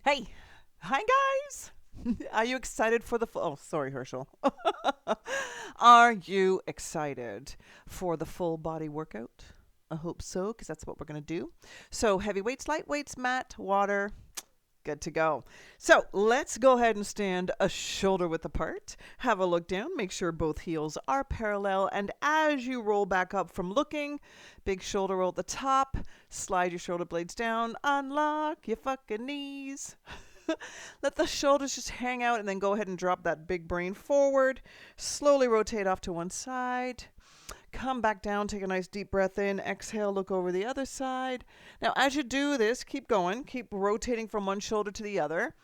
Hey, hi guys. Are you excited for the full? Oh, sorry, Herschel. Are you excited for the full body workout? I hope so, because that's what we're going to do. So, heavy weights, light weights, mat, water, good to go. So, let's go ahead and stand a shoulder width apart. Have a look down, make sure both heels are parallel, and as you roll back up from looking, big shoulder roll at the top, slide your shoulder blades down, unlock your fucking knees. Let the shoulders just hang out and then go ahead and drop that big brain forward. Slowly rotate off to one side. Come back down, take a nice deep breath in. Exhale, look over the other side. Now, as you do this, keep going. Keep rotating from one shoulder to the other.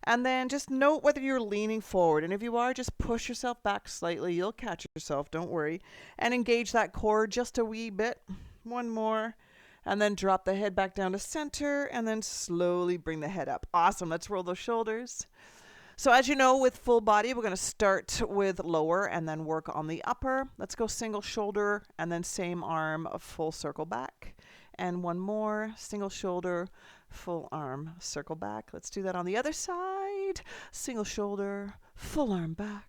And then just note whether you're leaning forward. And if you are, just push yourself back slightly. You'll catch yourself, don't worry. And engage that core just a wee bit. One more. And then drop the head back down to center and then slowly bring the head up. Awesome. Let's roll those shoulders. So as you know, with full body, we're going to start with lower and then work on the upper. Let's go single shoulder and then same arm, a full circle back. And one more, single shoulder, full arm, circle back. Let's do that on the other side. Single shoulder, full arm back.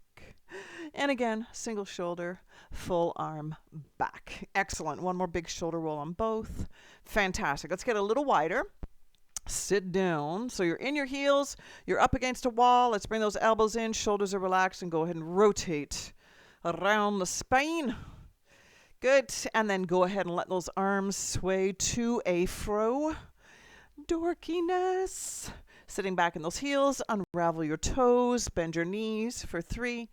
And again, single shoulder, full arm back. Excellent. One more big shoulder roll on both. Fantastic. Let's get a little wider. Sit down. So you're in your heels. You're up against a wall. Let's bring those elbows in. Shoulders are relaxed and go ahead and rotate around the spine. Good. And then go ahead and let those arms sway to a fro. Dorkiness. Sitting back in those heels. Unravel your toes. Bend your knees for 3,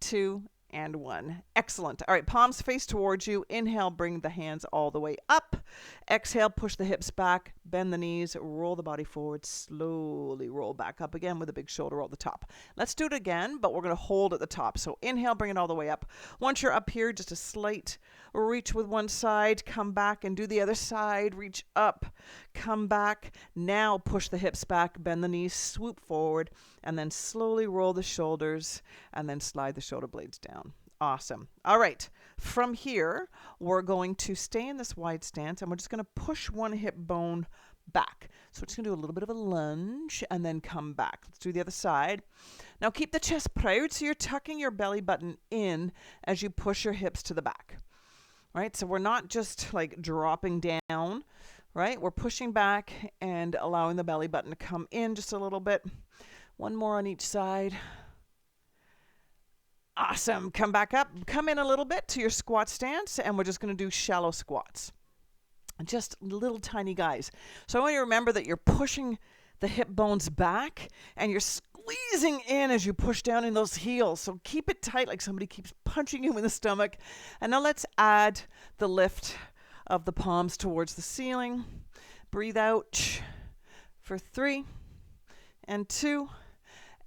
2, and 1. Excellent. All right, palms face towards you. Inhale, bring the hands all the way up. Exhale, push the hips back, bend the knees, roll the body forward, slowly roll back up again with a big shoulder roll at the top. Let's do it again, but we're going to hold at the top. So inhale, bring it all the way up. Once you're up here, just a slight reach with one side, come back and do the other side, reach up, come back. Now push the hips back, bend the knees, swoop forward, and then slowly roll the shoulders and then slide the shoulder blades down. Awesome. All right. From here, we're going to stay in this wide stance and we're just going to push one hip bone back. So we're just going to do a little bit of a lunge and then come back. Let's do the other side. Now keep the chest proud so you're tucking your belly button in as you push your hips to the back. Right? So we're not just like dropping down, right? We're pushing back and allowing the belly button to come in just a little bit. One more on each side. Awesome. Come back up. Come in a little bit to your squat stance, and we're just going to do shallow squats. Just little tiny guys. So I want you to remember that you're pushing the hip bones back, and you're squeezing in as you push down in those heels. So keep it tight like somebody keeps punching you in the stomach. And now let's add the lift of the palms towards the ceiling. Breathe out for 3 and 2.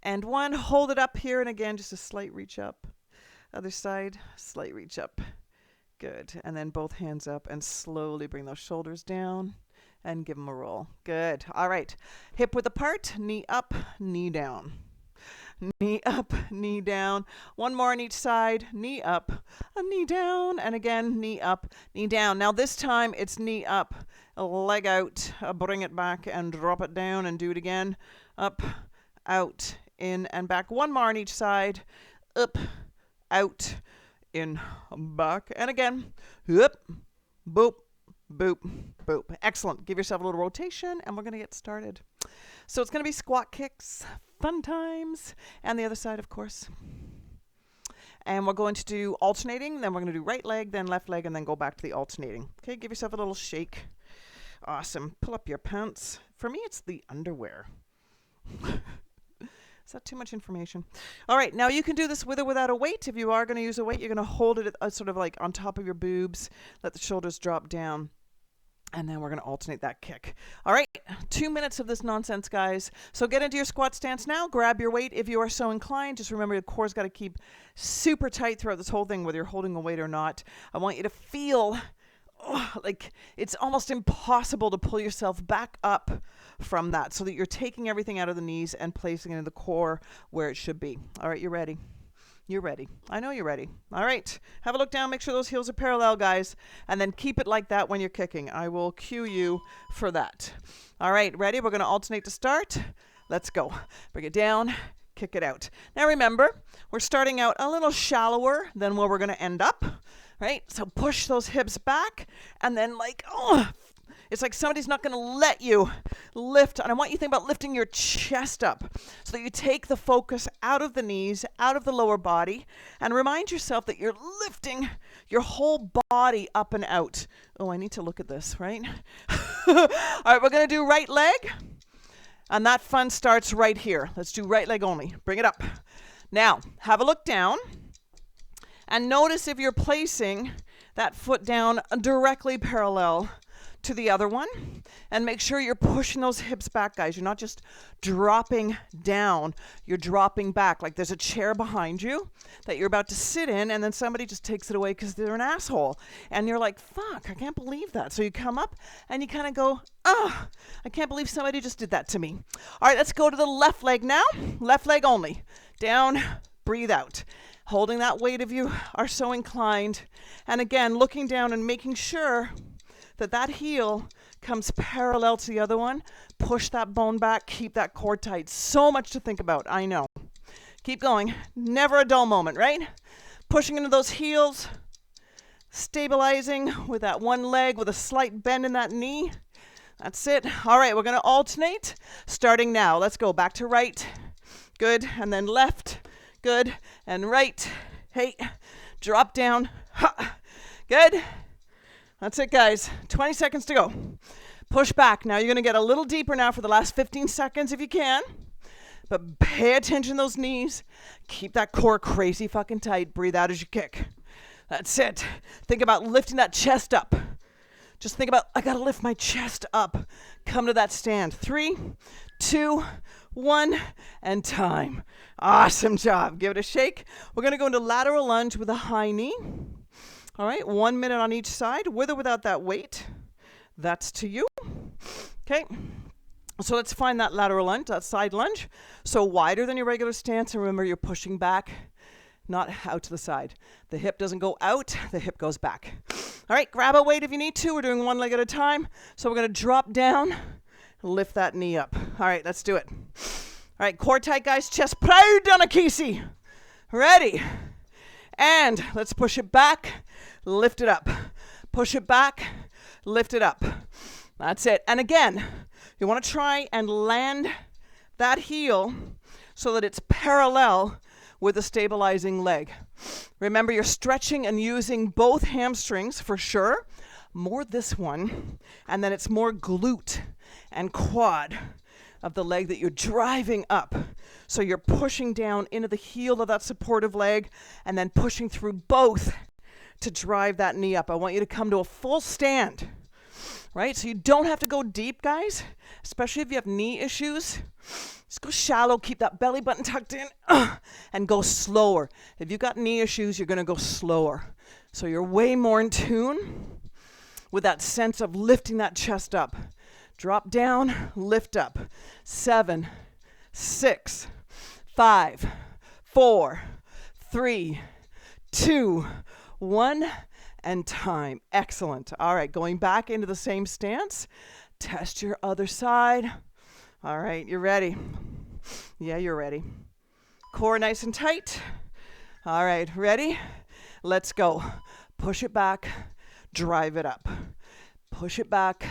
And 1, hold it up here, and again, just a slight reach up. Other side, slight reach up. Good. And then both hands up and slowly bring those shoulders down and give them a roll. Good. All right. Hip width apart, knee up, knee down. Knee up, knee down. One more on each side. Knee up, a knee down, and again, knee up, knee down. Now this time it's knee up, a leg out, bring it back and drop it down and do it again. Up, out, in and back. One more on each side. Up, out, in, back. And again, up, boop, boop, boop. Excellent. Give yourself a little rotation and we're going to get started. So it's going to be squat kicks, fun times, and the other side, of course. And we're going to do alternating. Then we're going to do right leg, then left leg, and then go back to the alternating. Okay, give yourself a little shake. Awesome. Pull up your pants. For me, it's the underwear. Is that too much information? All right, now you can do this with or without a weight. If you are going to use a weight, you're going to hold it sort of like on top of your boobs. Let the shoulders drop down. And then we're going to alternate that kick. All right, 2 minutes of this nonsense, guys. So get into your squat stance now. Grab your weight if you are so inclined. Just remember, the core's got to keep super tight throughout this whole thing, whether you're holding a weight or not. I want you to feel like it's almost impossible to pull yourself back up from that so that you're taking everything out of the knees and placing it in the core where it should be. All right, you're ready. You're ready. I know you're ready. All right. Have a look down. Make sure those heels are parallel, guys. And then keep it like that when you're kicking. I will cue you for that. All right. Ready? We're going to alternate to start. Let's go. Bring it down, kick it out. Now remember, we're starting out a little shallower than where we're going to end up, right? So push those hips back, and then like, oh, it's like somebody's not going to let you lift. And I want you to think about lifting your chest up so that you take the focus out of the knees, out of the lower body, and remind yourself that you're lifting your whole body up and out. Oh, I need to look at this, right? All right, we're going to do right leg. And that fun starts right here. Let's do right leg only. Bring it up. Now, have a look down. And notice if you're placing that foot down directly parallel to the other one, and make sure you're pushing those hips back, guys. You're not just dropping down, you're dropping back. Like there's a chair behind you that you're about to sit in, and then somebody just takes it away because they're an asshole. And you're like, fuck, I can't believe that. So you come up and you kind of go, ah, I can't believe somebody just did that to me. All right, let's go to the left leg now. Left leg only. Down, breathe out. Holding that weight if you are so inclined. And again, looking down and making sure that heel comes parallel to the other one. Push that bone back, keep that core tight. So much to think about, I know. Keep going. Never a dull moment, right? Pushing into those heels, stabilizing with that one leg with a slight bend in that knee. That's it. All right, we're going to alternate starting now. Let's go back to right. Good. And then left. Good. And right. Hey, drop down. Ha. Good. That's it, guys. 20 seconds to go. Push back. Now you're going to get a little deeper now for the last 15 seconds if you can. But pay attention to those knees. Keep that core crazy fucking tight. Breathe out as you kick. That's it. Think about lifting that chest up. Just think about, I got to lift my chest up. Come to that stand. 3, 2, 1, and time. Awesome job. Give it a shake. We're going to go into lateral lunge with a high knee. All right, 1 minute on each side, with or without that weight. That's to you. Okay, so let's find that lateral lunge, that side lunge. So wider than your regular stance, and remember you're pushing back, not out to the side. The hip doesn't go out, the hip goes back. All right, grab a weight if you need to. We're doing one leg at a time. So we're going to drop down, lift that knee up. All right, let's do it. All right, core tight, guys. Chest proud, Donakisi. Ready. And let's push it back, lift it up. Push it back, lift it up. That's it. And again, you want to try and land that heel so that it's parallel with the stabilizing leg. Remember, you're stretching and using both hamstrings for sure. More this one. And then it's more glute and quad of the leg that you're driving up. So you're pushing down into the heel of that supportive leg and then pushing through both to drive that knee up. I want you to come to a full stand, right? So you don't have to go deep, guys, especially if you have knee issues. Just go shallow, keep that belly button tucked in, and go slower. If you've got knee issues, you're going to go slower. So you're way more in tune with that sense of lifting that chest up. Drop down, lift up. 7, 6, 5, 4, 3, 2, 1, and time. Excellent. All right, going back into the same stance. Test your other side. All right, you're ready. Yeah, you're ready. Core nice and tight. All right, ready? Let's go. Push it back, drive it up. Push it back,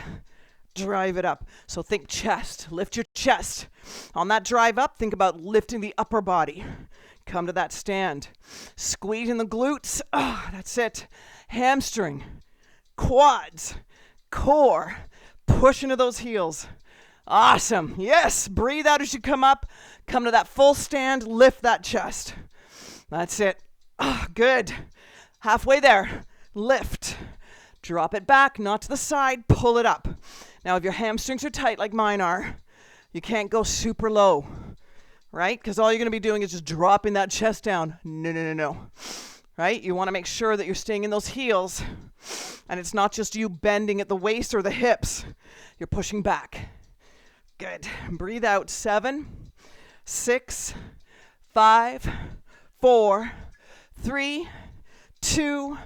drive it up. So think chest, lift your chest. On that drive up, think about lifting the upper body. Come to that stand. Squeezing the glutes. Oh, that's it. Hamstring, quads, core. Push into those heels. Awesome. Yes. Breathe out as you come up. Come to that full stand. Lift that chest. That's it. Oh, good. Halfway there. Lift. Drop it back, not to the side. Pull it up. Now, if your hamstrings are tight like mine are, you can't go super low, right? Because all you're going to be doing is just dropping that chest down. No. Right? You want to make sure that you're staying in those heels, and it's not just you bending at the waist or the hips. You're pushing back. Good. Breathe out. 7, 6, 5, 4, 3, 2,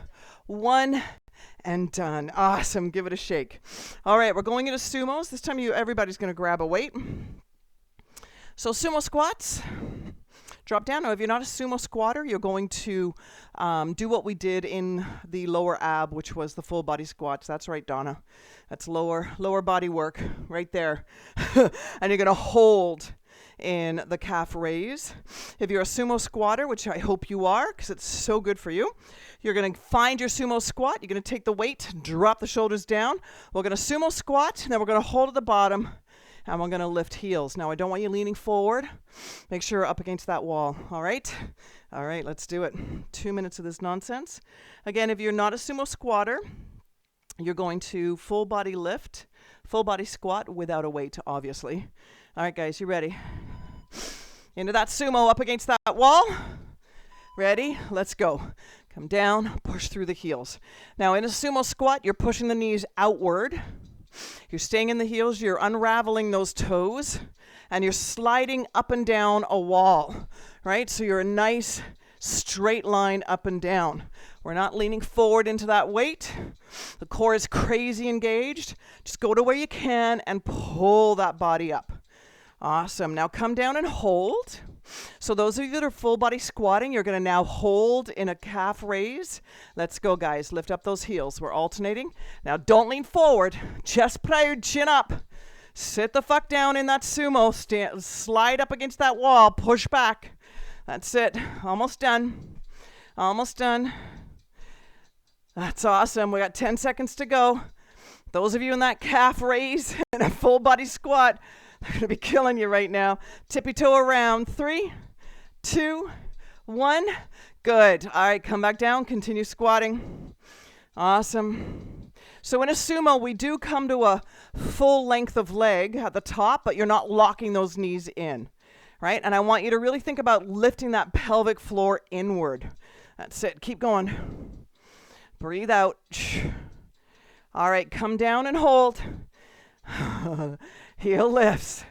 1, and done. Awesome. Give it a shake. All right, we're going into sumos. This time everybody's going to grab a weight. So sumo squats. Drop down. Now, if you're not a sumo squatter, you're going to do what we did in the lower ab, which was the full body squats. That's right, Donna. That's lower body work right there. And you're going to hold in the calf raise. If you're a sumo squatter, which I hope you are, because it's so good for you, you're going to find your sumo squat. You're going to take the weight, drop the shoulders down. We're going to sumo squat, and then we're going to hold at the bottom, and we're going to lift heels. Now, I don't want you leaning forward. Make sure you're up against that wall. All right? All right, let's do it. 2 minutes of this nonsense. Again, if you're not a sumo squatter, you're going to full body lift, full body squat without a weight, obviously. All right, guys, you ready? Into that sumo, up against that wall. Ready? Let's go. Come down, push through the heels. Now, in a sumo squat, you're pushing the knees outward. You're staying in the heels, you're unraveling those toes, and you're sliding up and down a wall, right? So you're a nice straight line up and down. We're not leaning forward into that weight. The core is crazy engaged. Just go to where you can and pull that body up. Awesome. Now come down and hold. So those of you that are full body squatting, you're going to now hold in a calf raise. Let's go, guys. Lift up those heels. We're alternating. Now don't lean forward. Chest proud, chin up. Sit the fuck down in that sumo. Slide up against that wall. Push back. That's it. Almost done. Almost done. That's awesome. We got 10 seconds to go. Those of you in that calf raise and a full body squat, they're going to be killing you right now. Tippy toe around. 3, 2, 1. Good. All right, come back down. Continue squatting. Awesome. So in a sumo, we do come to a full length of leg at the top, but you're not locking those knees in, right? And I want you to really think about lifting that pelvic floor inward. That's it. Keep going. Breathe out. All right, come down and hold. Heel lifts.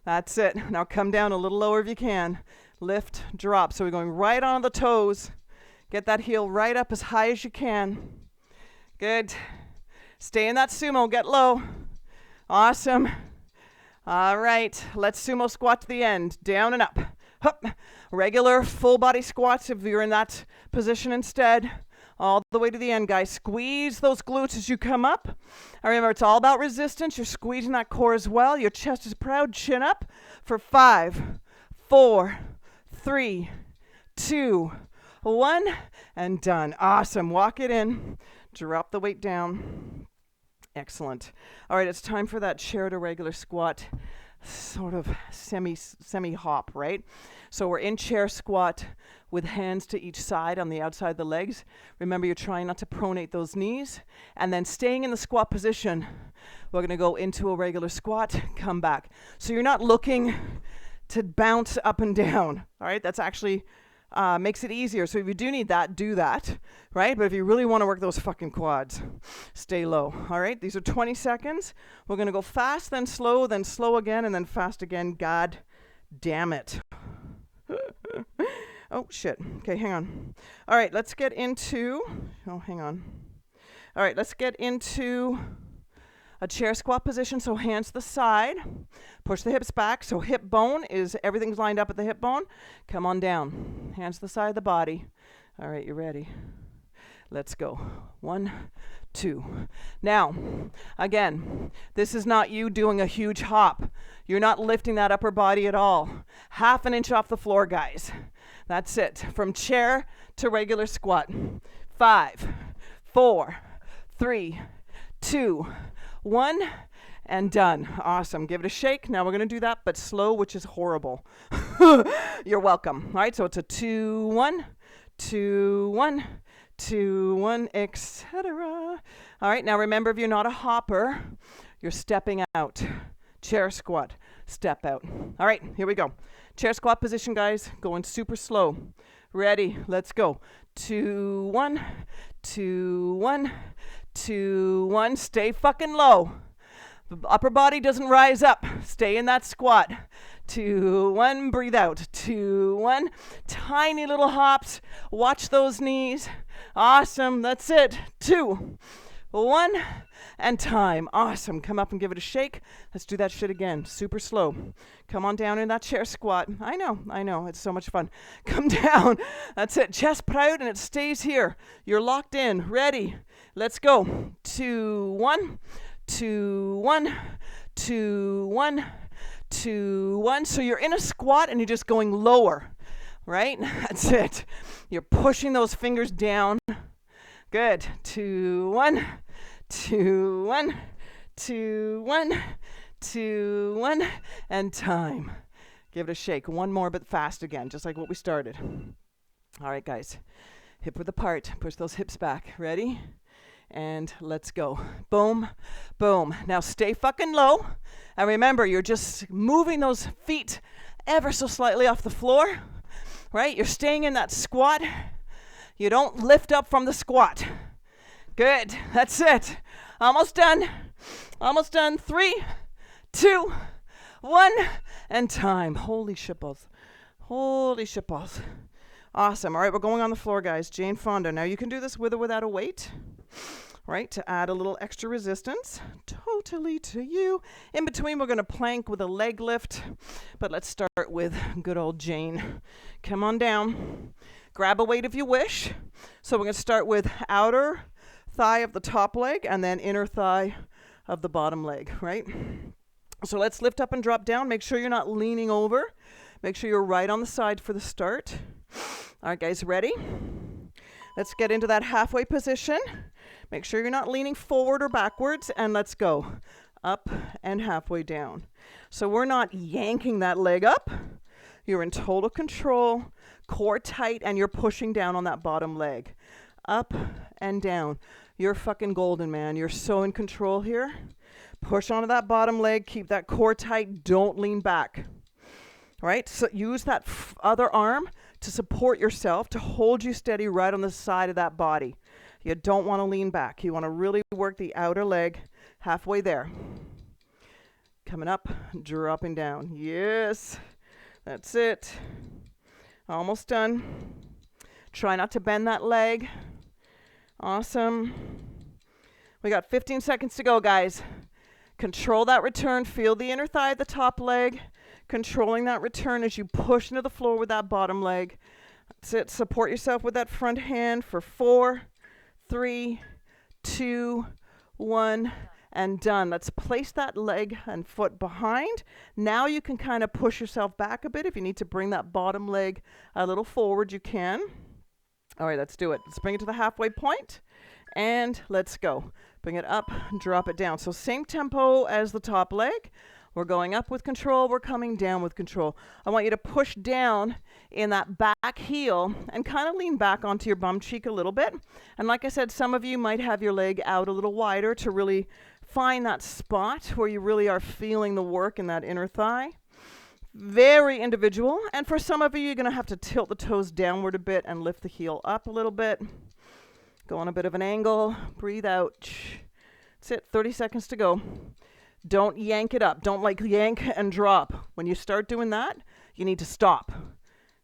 That's it. Now come down a little lower if you can. Lift, drop. So we're going right on the toes. Get that heel right up as high as you can. Good. Stay in that sumo. Get low. Awesome. All right. Let's sumo squat to the end. Down and up. Hup. Regular full body squats if you're in that position instead. All the way to the end, guys. Squeeze those glutes as you come up. And remember, it's all about resistance. You're squeezing that core as well. Your chest is proud. Chin up for 5, 4, 3, 2, 1, and done. Awesome. Walk it in. Drop the weight down. Excellent. All right, it's time for that chair to regular squat, sort of semi hop, right? So we're in chair squat with hands to each side on the outside of the legs. Remember, you're trying not to pronate those knees. And then staying in the squat position, we're going to go into a regular squat, come back. So you're not looking to bounce up and down, all right? That's actually makes it easier. So if you do need that, do that, right? But if you really want to work those fucking quads, stay low, all right? These are 20 seconds. We're going to go fast, then slow again, and then fast again. God damn it. Oh, shit. Okay, hang on. All right, let's get into... Oh, hang on. All right, let's get into a chair squat position. So hands to the side. Push the hips back. So hip bone is... Everything's lined up at the hip bone. Come on down. Hands to the side of the body. All right, you ready? Let's go. 1, 2. Now, again, this is not you doing a huge hop. You're not lifting that upper body at all. 1/2 inch off the floor, guys. That's it. From chair to regular squat. 5, 4, 3, 2, 1, and done. Awesome. Give it a shake. Now we're going to do that, but slow, which is horrible. You're welcome. All right, so it's a 2, 1, 2, 1, 2, 1, etc. All right, now remember, if you're not a hopper, you're stepping out. Chair squat, step out. All right, here we go. Chair squat position, guys. Going super slow. Ready, let's go. 2, 1, 2, 1, 2, 1. Stay fucking low. The upper body doesn't rise up. Stay in that squat. 2, 1, breathe out. 2, 1. Tiny little hops. Watch those knees. Awesome, that's it. 2, 1, and time. Awesome. Come up and give it a shake. Let's do that shit again. Super slow. Come on down in that chair squat. I know. It's so much fun. Come down. That's it. Chest proud, and it stays here. You're locked in. Ready. Let's go. 2, 1, 2, 1, 2, 1, 2, 1. So you're in a squat, and you're just going lower, right? That's it. You're pushing those fingers down. Good. 2, 1, 2, 1, 2, 1, 2, 1, and time. Give it a shake. One more, but fast again, just like what we started. All right, guys. Hip width apart. Push those hips back. Ready? And let's go. Boom, boom. Now stay fucking low. And remember, you're just moving those feet ever so slightly off the floor, right? You're staying in that squat. You don't lift up from the squat. Good. That's it. Almost done. Almost done. 3, 2, 1, and time. Holy shitballs. Holy shitballs. Awesome. All right, we're going on the floor, guys. Jane Fonda. Now you can do this with or without a weight, right, to add a little extra resistance. Totally to you. In between, we're going to plank with a leg lift, but let's start with good old Jane. Come on down. Grab a weight if you wish. So we're going to start with outer thigh of the top leg and then inner thigh of the bottom leg, right? So let's lift up and drop down. Make sure you're not leaning over. Make sure you're right on the side for the start. All right, guys, ready? Let's get into that halfway position. Make sure you're not leaning forward or backwards, and let's go. Up and halfway down. So we're not yanking that leg up. You're in total control, core tight, and you're pushing down on that bottom leg. Up and down. You're fucking golden, man. You're so in control here. Push onto that bottom leg. Keep that core tight. Don't lean back. All right? So use that other arm to support yourself, to hold you steady right on the side of that body. You don't want to lean back. You want to really work the outer leg halfway there. Coming up, dropping down. Yes. That's it. Almost done. Try not to bend that leg. Awesome. We got 15 seconds to go, guys. Control that return. Feel the inner thigh at the top leg. Controlling that return as you push into the floor with that bottom leg. That's it. Support yourself with that front hand for 4, 3, 2, 1. And done. Let's place that leg and foot behind. Now you can kind of push yourself back a bit. If you need to bring that bottom leg a little forward, you can. All right, let's do it. Let's bring it to the halfway point, and let's go. Bring it up, drop it down. So same tempo as the top leg. We're going up with control. We're coming down with control. I want you to push down in that back heel and kind of lean back onto your bum cheek a little bit. And like I said, some of you might have your leg out a little wider to really find that spot where you really are feeling the work in that inner thigh. Very individual. And for some of you, you're going to have to tilt the toes downward a bit and lift the heel up a little bit. Go on a bit of an angle. Breathe out. That's it. 30 seconds to go. Don't yank it up. Don't yank and drop. When you start doing that, you need to stop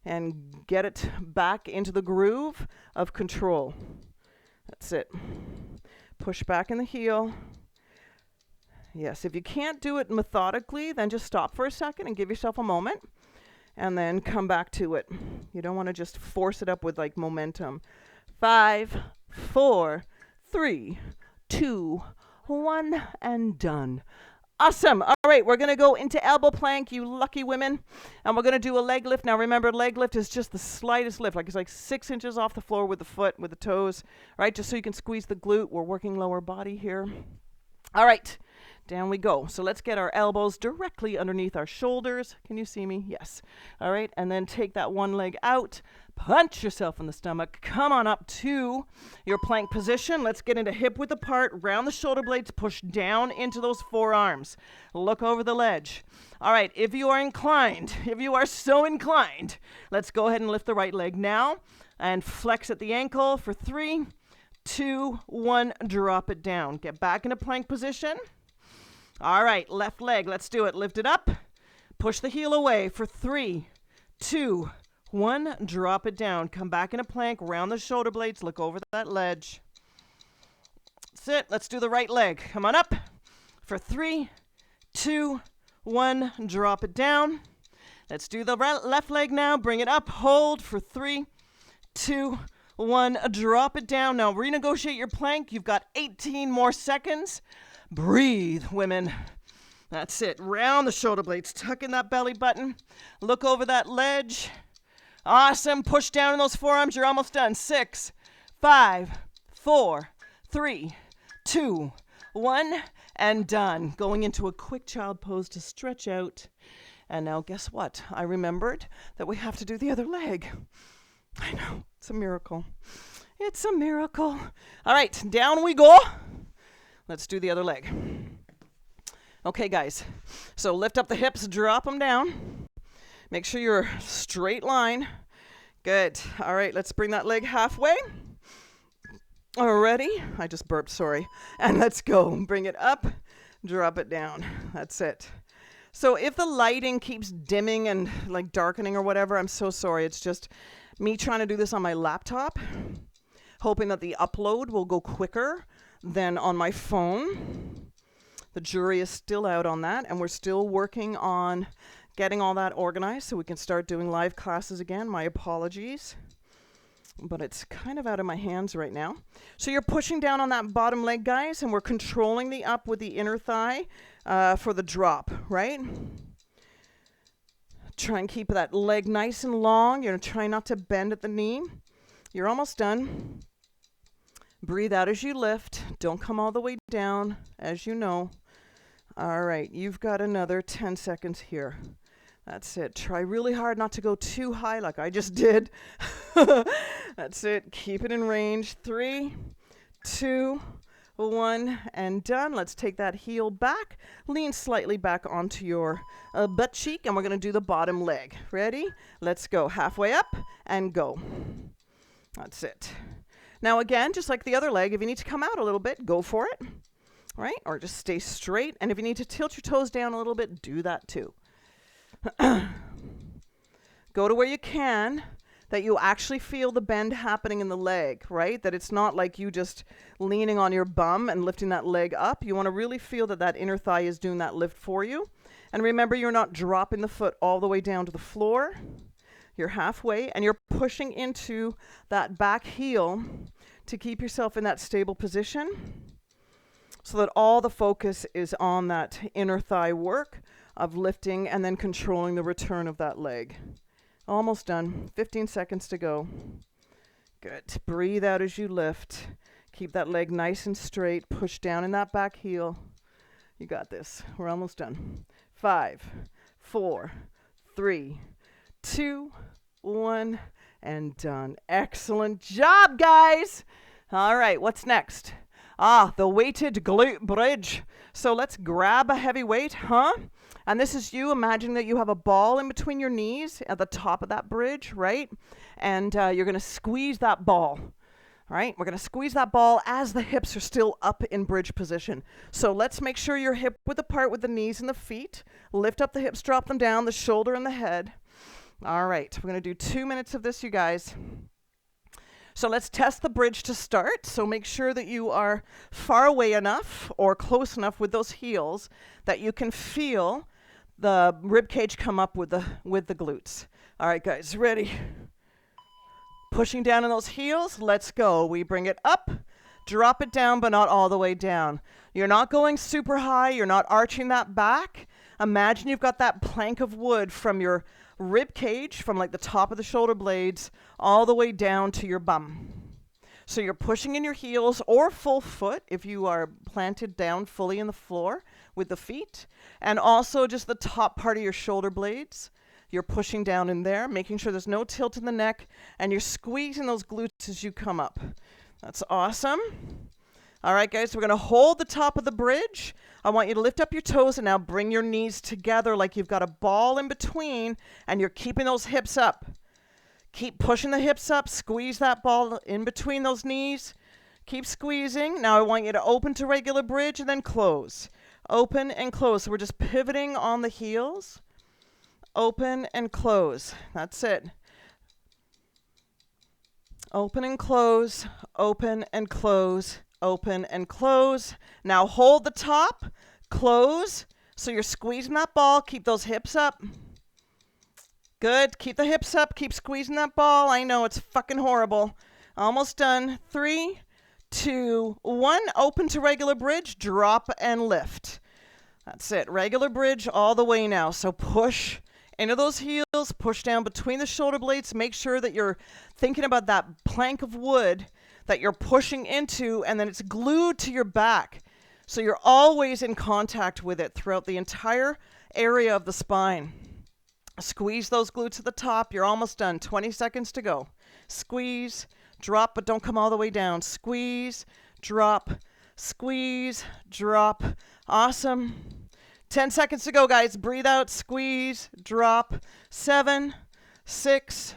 and get it back into the groove of control. That's it. Push back in the heel. Yes, if you can't do it methodically, then just stop for a second and give yourself a moment and then come back to it. You don't want to just force it up with momentum. 5, 4, 3, 2, 1, and done. Awesome. All right, we're going to go into elbow plank, you lucky women, and we're going to do a leg lift. Now, remember, leg lift is just the slightest lift. It's like 6 inches off the floor with the foot, with the toes, right? Just so you can squeeze the glute. We're working lower body here. All right, down we go. So let's get our elbows directly underneath our shoulders. Can you see me? Yes. All right, and then take that one leg out. Punch yourself in the stomach. Come on up to your plank position. Let's get into hip width apart. Round the shoulder blades. Push down into those forearms. Look over the ledge. All right, if you are inclined, if you are so inclined, let's go ahead and lift the right leg now and flex at the ankle for 3, 2, 1. Drop it down. Get back into plank position. All right, left leg. Let's do it. Lift it up. Push the heel away for 3, 2, 1, drop it down. Come back in a plank, round the shoulder blades, look over that ledge. Sit. Let's do the right leg. Come on up for 3, 2, 1. Drop it down. Let's do the left leg now. Bring it up. Hold for 3, 2, 1. Drop it down. Now renegotiate your plank. You've got 18 more seconds. Breathe, women. That's it. Round the shoulder blades. Tuck in that belly button. Look over that ledge. Awesome. Push down in those forearms. You're almost done. 6, 5, 4, 3, 2, 1, and done. Going into a quick child pose to stretch out. And now guess what? I remembered that we have to do the other leg. I know. It's a miracle. It's a miracle. All right. Down we go. Let's do the other leg. Okay, guys. So lift up the hips. Drop them down. Make sure you're straight line. Good. All right. Let's bring that leg halfway. Already? I just burped, sorry. And let's go. Bring it up, drop it down. That's it. So if the lighting keeps dimming and like darkening or whatever, I'm so sorry. It's just me trying to do this on my laptop, hoping that the upload will go quicker than on my phone. The jury is still out on that, and we're still working on getting all that organized so we can start doing live classes again. My apologies. But it's kind of out of my hands right now. So you're pushing down on that bottom leg, guys, and we're controlling the up with the inner thigh for the drop, right? Try and keep that leg nice and long. You're going to try not to bend at the knee. You're almost done. Breathe out as you lift. Don't come all the way down, as you know. All right, you've got another 10 seconds here. That's it. Try really hard not to go too high like I just did. That's it. Keep it in range. 3, 2, 1, and done. Let's take that heel back. Lean slightly back onto your butt cheek, and we're going to do the bottom leg. Ready? Let's go. Halfway up and go. That's it. Now again, just like the other leg, if you need to come out a little bit, go for it. Right? Or just stay straight. And if you need to tilt your toes down a little bit, do that too. Go to where you can, that you actually feel the bend happening in the leg, right? That it's not like you just leaning on your bum and lifting that leg up. You want to really feel that that inner thigh is doing that lift for you. And remember, you're not dropping the foot all the way down to the floor. You're halfway, and you're pushing into that back heel to keep yourself in that stable position so that all the focus is on that inner thigh work of lifting and then controlling the return of that leg. Almost done. 15 seconds to go. Good. Breathe out as you lift. Keep that leg nice and straight. Push down in that back heel. You got this. We're almost done. 5, 4, 3, 2, 1, and done. Excellent job, guys. All right, what's next? The weighted glute bridge. So let's grab a heavy weight, And this is you imagining that you have a ball in between your knees at the top of that bridge, right? And you're going to squeeze that ball, right? We're going to squeeze that ball as the hips are still up in bridge position. So let's make sure you're hip width apart with the knees and the feet. Lift up the hips, drop them down, the shoulder and the head. All right, we're going to do 2 minutes of this, you guys. So let's test the bridge to start. So make sure that you are far away enough or close enough with those heels that you can feel the rib cage come up with the glutes. All right, guys, ready? Pushing down on those heels. Let's go. We bring it up, drop it down, but not all the way down. You're not going super high. You're not arching that back. Imagine you've got that plank of wood from your rib cage, from like the top of the shoulder blades all the way down to your bum. So you're pushing in your heels or full foot if you are planted down fully in the floor with the feet, and also just the top part of your shoulder blades. You're pushing down in there, making sure there's no tilt in the neck, and you're squeezing those glutes as you come up. That's awesome. All right, guys, we're going to hold the top of the bridge. I want you to lift up your toes and now bring your knees together like you've got a ball in between, and you're keeping those hips up. Keep pushing the hips up. Squeeze that ball in between those knees. Keep squeezing. Now I want you to open to regular bridge and then close. Open and close. So we're just pivoting on the heels. Open and close. That's it. Open and close. Open and close. open and close. Now hold the top, close. So you're squeezing that ball. Keep those hips up. Good. Keep the hips up. Keep squeezing that ball. I know it's fucking horrible. Almost done. 3, 2, 1. Open to regular bridge. Drop and lift. That's it. Regular bridge all the way now. So push into those heels. Push down between the shoulder blades. Make sure that you're thinking about that plank of wood that you're pushing into, and then it's glued to your back. So you're always in contact with it throughout the entire area of the spine. Squeeze those glutes to the top. You're almost done. 20 seconds to go. Squeeze, drop, but don't come all the way down. Squeeze, drop, squeeze, drop. Awesome. 10 seconds to go, guys. Breathe out, squeeze, drop. 7, 6,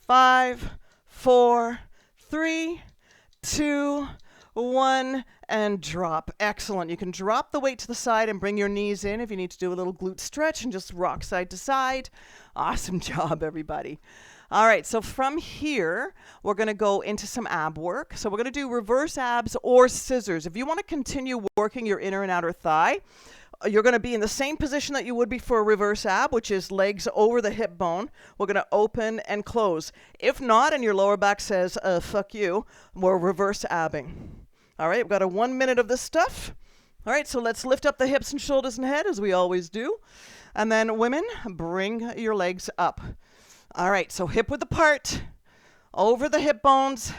5, 4, 3, 2, 1, and drop. Excellent. You can drop the weight to the side and bring your knees in if you need to do a little glute stretch and just rock side to side. Awesome job, everybody. All right, so from here, we're going to go into some ab work. So we're going to do reverse abs or scissors. If you want to continue working your inner and outer thigh, you're going to be in the same position that you would be for a reverse ab, which is legs over the hip bone. We're going to open and close. If not, and your lower back says, fuck you, we're reverse abbing. All right, we've got a 1 minute of this stuff. All right, so let's lift up the hips and shoulders and head as we always do. And then women, bring your legs up. All right, so hip width apart, over the hip bones,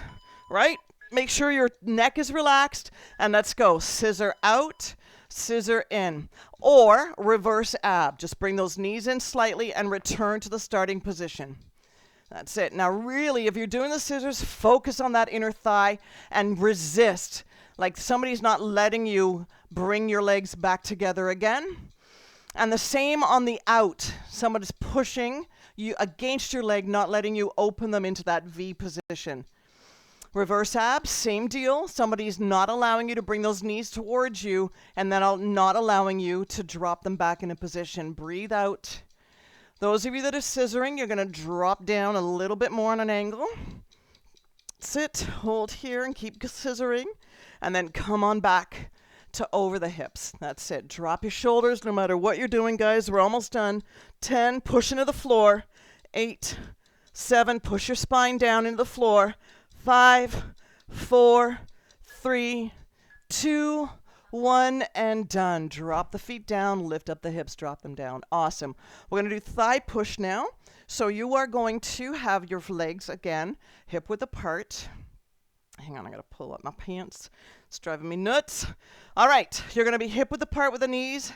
right? Make sure your neck is relaxed, and let's go. Scissor out, scissor in, or reverse ab. Just bring those knees in slightly and return to the starting position. That's it. Now, really, if you're doing the scissors, focus on that inner thigh and resist. Like somebody's not letting you bring your legs back together again. And the same on the out. Somebody's pushing you against your leg, not letting you open them into that V position. Reverse abs, same deal. Somebody's not allowing you to bring those knees towards you and then not allowing you to drop them back into position. Breathe out. Those of you that are scissoring, you're going to drop down a little bit more on an angle. Sit, hold here and keep scissoring. And then come on back to over the hips. That's it. Drop your shoulders no matter what you're doing, guys. We're almost done. 10, push into the floor. 8, 7, push your spine down into the floor. 5, 4, 3, 2, 1, and done. Drop the feet down, lift up the hips, drop them down. Awesome. We're going to do thigh push now. So you are going to have your legs again, hip width apart. Hang on, I got to pull up my pants. It's driving me nuts. All right, you're going to be hip width apart with the knees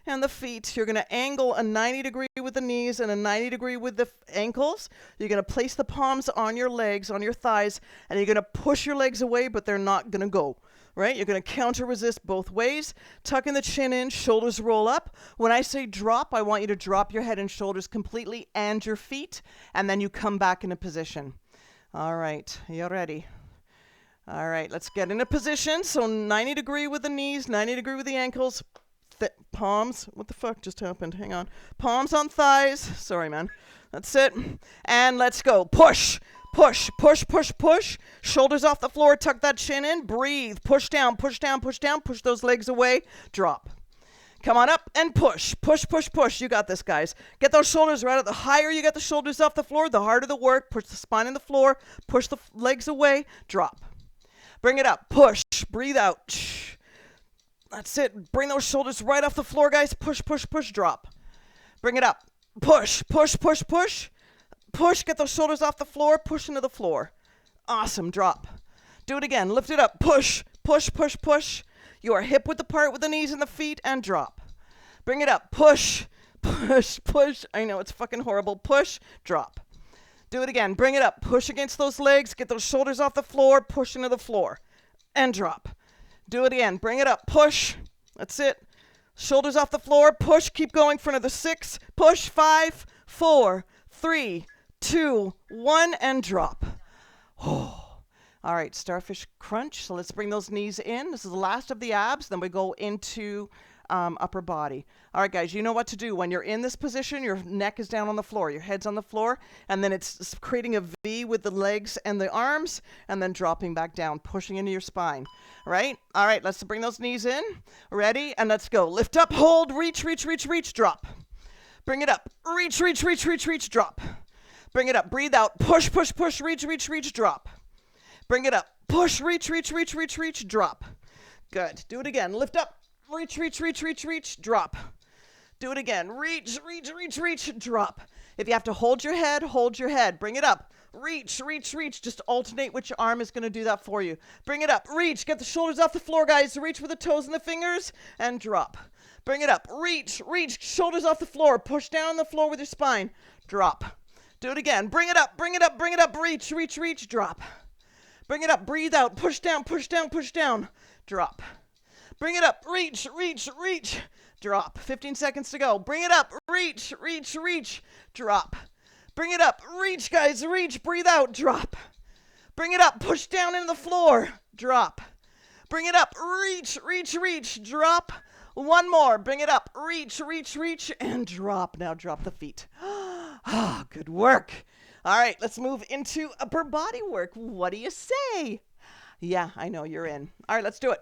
and the feet. You're going to angle a 90 degree with the knees and a 90 degree with the ankles. You're going to place the palms on your legs, on your thighs, and you're going to push your legs away, but they're not going to go. Right? You're going to counter resist both ways. Tucking the chin in, shoulders roll up. When I say drop, I want you to drop your head and shoulders completely and your feet, and then you come back into position. All right, you ready? All right, let's get into position. So 90 degree with the knees, 90 degree with the ankles. Palms, what the fuck just happened? Hang on. Palms on thighs. Sorry, man. That's it. And let's go. Push. Push, push, push, push. Shoulders off the floor. Tuck that chin in. Breathe. Push down, push down, push down. Push those legs away. Drop. Come on up and push. Push, push, push. You got this, guys. Get those shoulders right up. The higher you get the shoulders off the floor, the harder the work. Push the spine in the floor. Push the legs away. Drop. Bring it up. Push. Breathe out. That's it. Bring those shoulders right off the floor, guys. Push, push, push. Drop. Bring it up. Push, push, push, push. Push, get those shoulders off the floor, push into the floor. Awesome, drop. Do it again, lift it up, push, push, push, push. You are hip width apart with the knees and the feet, and drop. Bring it up, push, push, push. I know, it's fucking horrible. Push, drop. Do it again, bring it up, push against those legs, get those shoulders off the floor, push into the floor, and drop. Do it again, bring it up, push. That's it. Shoulders off the floor, push, keep going for another 6. Push, 5, 4, 3, 2, 1, and drop. Oh. All right, starfish crunch. So let's bring those knees in. This is the last of the abs. Then we go into upper body. All right, guys, you know what to do. When you're in this position, your neck is down on the floor, your head's on the floor, and then it's creating a V with the legs and the arms, and then dropping back down, pushing into your spine, right? All right, let's bring those knees in. Ready? And let's go. Lift up, hold, reach, reach, reach, reach, drop. Bring it up. Reach, reach, reach, reach, reach, drop. Bring it up. Breathe out. Push, push, push, reach, reach, reach, drop. Bring it up. Push, reach, reach, reach, reach, reach, drop. Good. Do it again. Lift up. Reach, reach, reach, reach, reach, drop. Do it again. Reach, reach, reach, reach, drop. If you have to hold your head, hold your head. Bring it up. Reach, reach, reach. Just alternate which arm is going to do that for you. Bring it up. Reach. Get the shoulders off the floor, guys. Reach with the toes and the fingers and drop. Bring it up. Reach, reach. Shoulders off the floor. Push down on the floor with your spine. Drop. Do it again. Bring it up. Bring it up. Bring it up. Reach, reach, reach. Drop. Bring it up. Breathe out. Push down, push down, push down. Drop. Bring it up. Reach, reach, reach. Drop. 15 seconds to go. Bring it up. Reach, reach, reach. Drop. Bring it up. Reach, guys. Reach. Breathe out. Drop. Bring it up. Push down into the floor. Drop. Bring it up. Reach, reach, reach. Drop. One more. Bring it up. Reach, reach, reach. And drop. Now drop the feet. Ah, good work. All right, let's move into upper body work. What do you say? Yeah, I know you're in. All right, let's do it.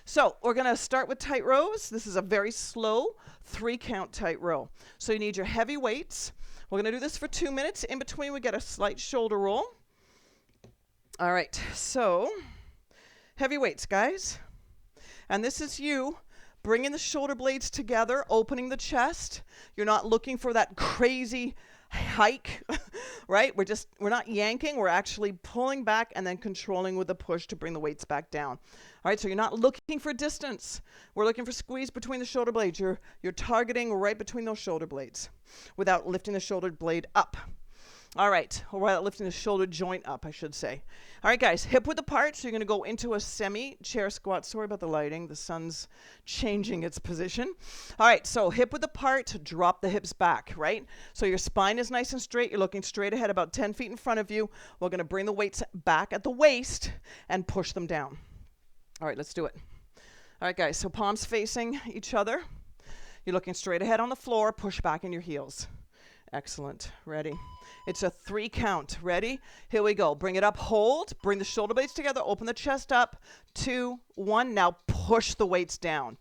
So we're going to start with tight rows. This is a very slow 3-count tight row. So you need your heavy weights. We're going to do this for 2 minutes. In between, we get a slight shoulder roll. All right, so heavy weights, guys. And this is you bringing the shoulder blades together, opening the chest. You're not looking for that crazy hike, right? We're not yanking, we're actually pulling back and then controlling with the push to bring the weights back down. All right, so you're not looking for distance. We're looking for squeeze between the shoulder blades. You're targeting right between those shoulder blades without lifting the shoulder blade up. All right, or without lifting the shoulder joint up, I should say. All right, guys, hip width apart. So you're going to go into a semi-chair squat. Sorry about the lighting. The sun's changing its position. All right, so hip width apart, drop the hips back, right? So your spine is nice and straight. You're looking straight ahead, about 10 feet in front of you. We're going to bring the weights back at the waist and push them down. All right, let's do it. All right, guys, so palms facing each other. You're looking straight ahead on the floor. Push back in your heels. Excellent. Ready? It's a 3-count. Ready? Here we go. Bring it up. Hold. Bring the shoulder blades together. Open the chest up. 2, 1. Now push the weights down.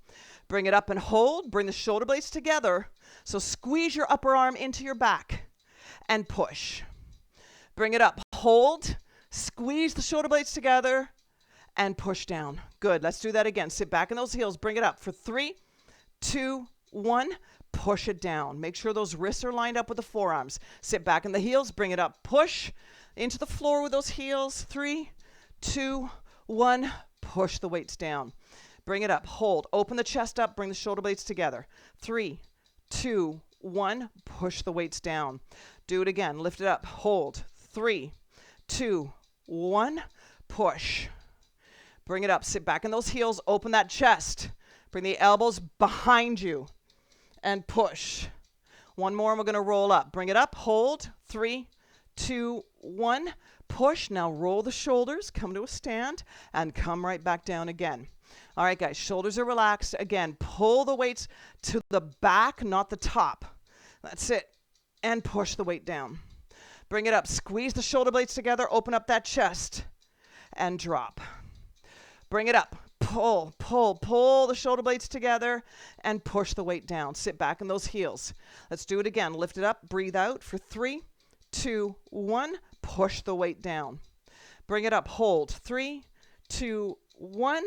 Bring it up and hold. Bring the shoulder blades together. So squeeze your upper arm into your back and push. Bring it up. Hold. Squeeze the shoulder blades together and push down. Good. Let's do that again. Sit back in those heels. Bring it up for 3, 2, 1. Push it down. Make sure those wrists are lined up with the forearms. Sit back in the heels. Bring it up. Push into the floor with those heels. 3, 2, 1. Push the weights down. Bring it up. Hold. Open the chest up. Bring the shoulder blades together. 3, 2, 1. Push the weights down. Do it again. Lift it up. Hold. 3, 2, 1. Push. Bring it up. Sit back in those heels. Open that chest. Bring the elbows behind you. And push. One more and we're going to roll up. Bring it up. Hold. 3, 2, 1. Push. Now roll the shoulders. Come to a stand and come right back down again. All right, guys. Shoulders are relaxed. Again, pull the weights to the back, not the top. That's it. And push the weight down. Bring it up. Squeeze the shoulder blades together. Open up that chest and drop. Bring it up. Pull, pull, pull the shoulder blades together and push the weight down. Sit back in those heels. Let's do it again. Lift it up. Breathe out for 3, 2, 1. Push the weight down. Bring it up. Hold. 3, 2, 1.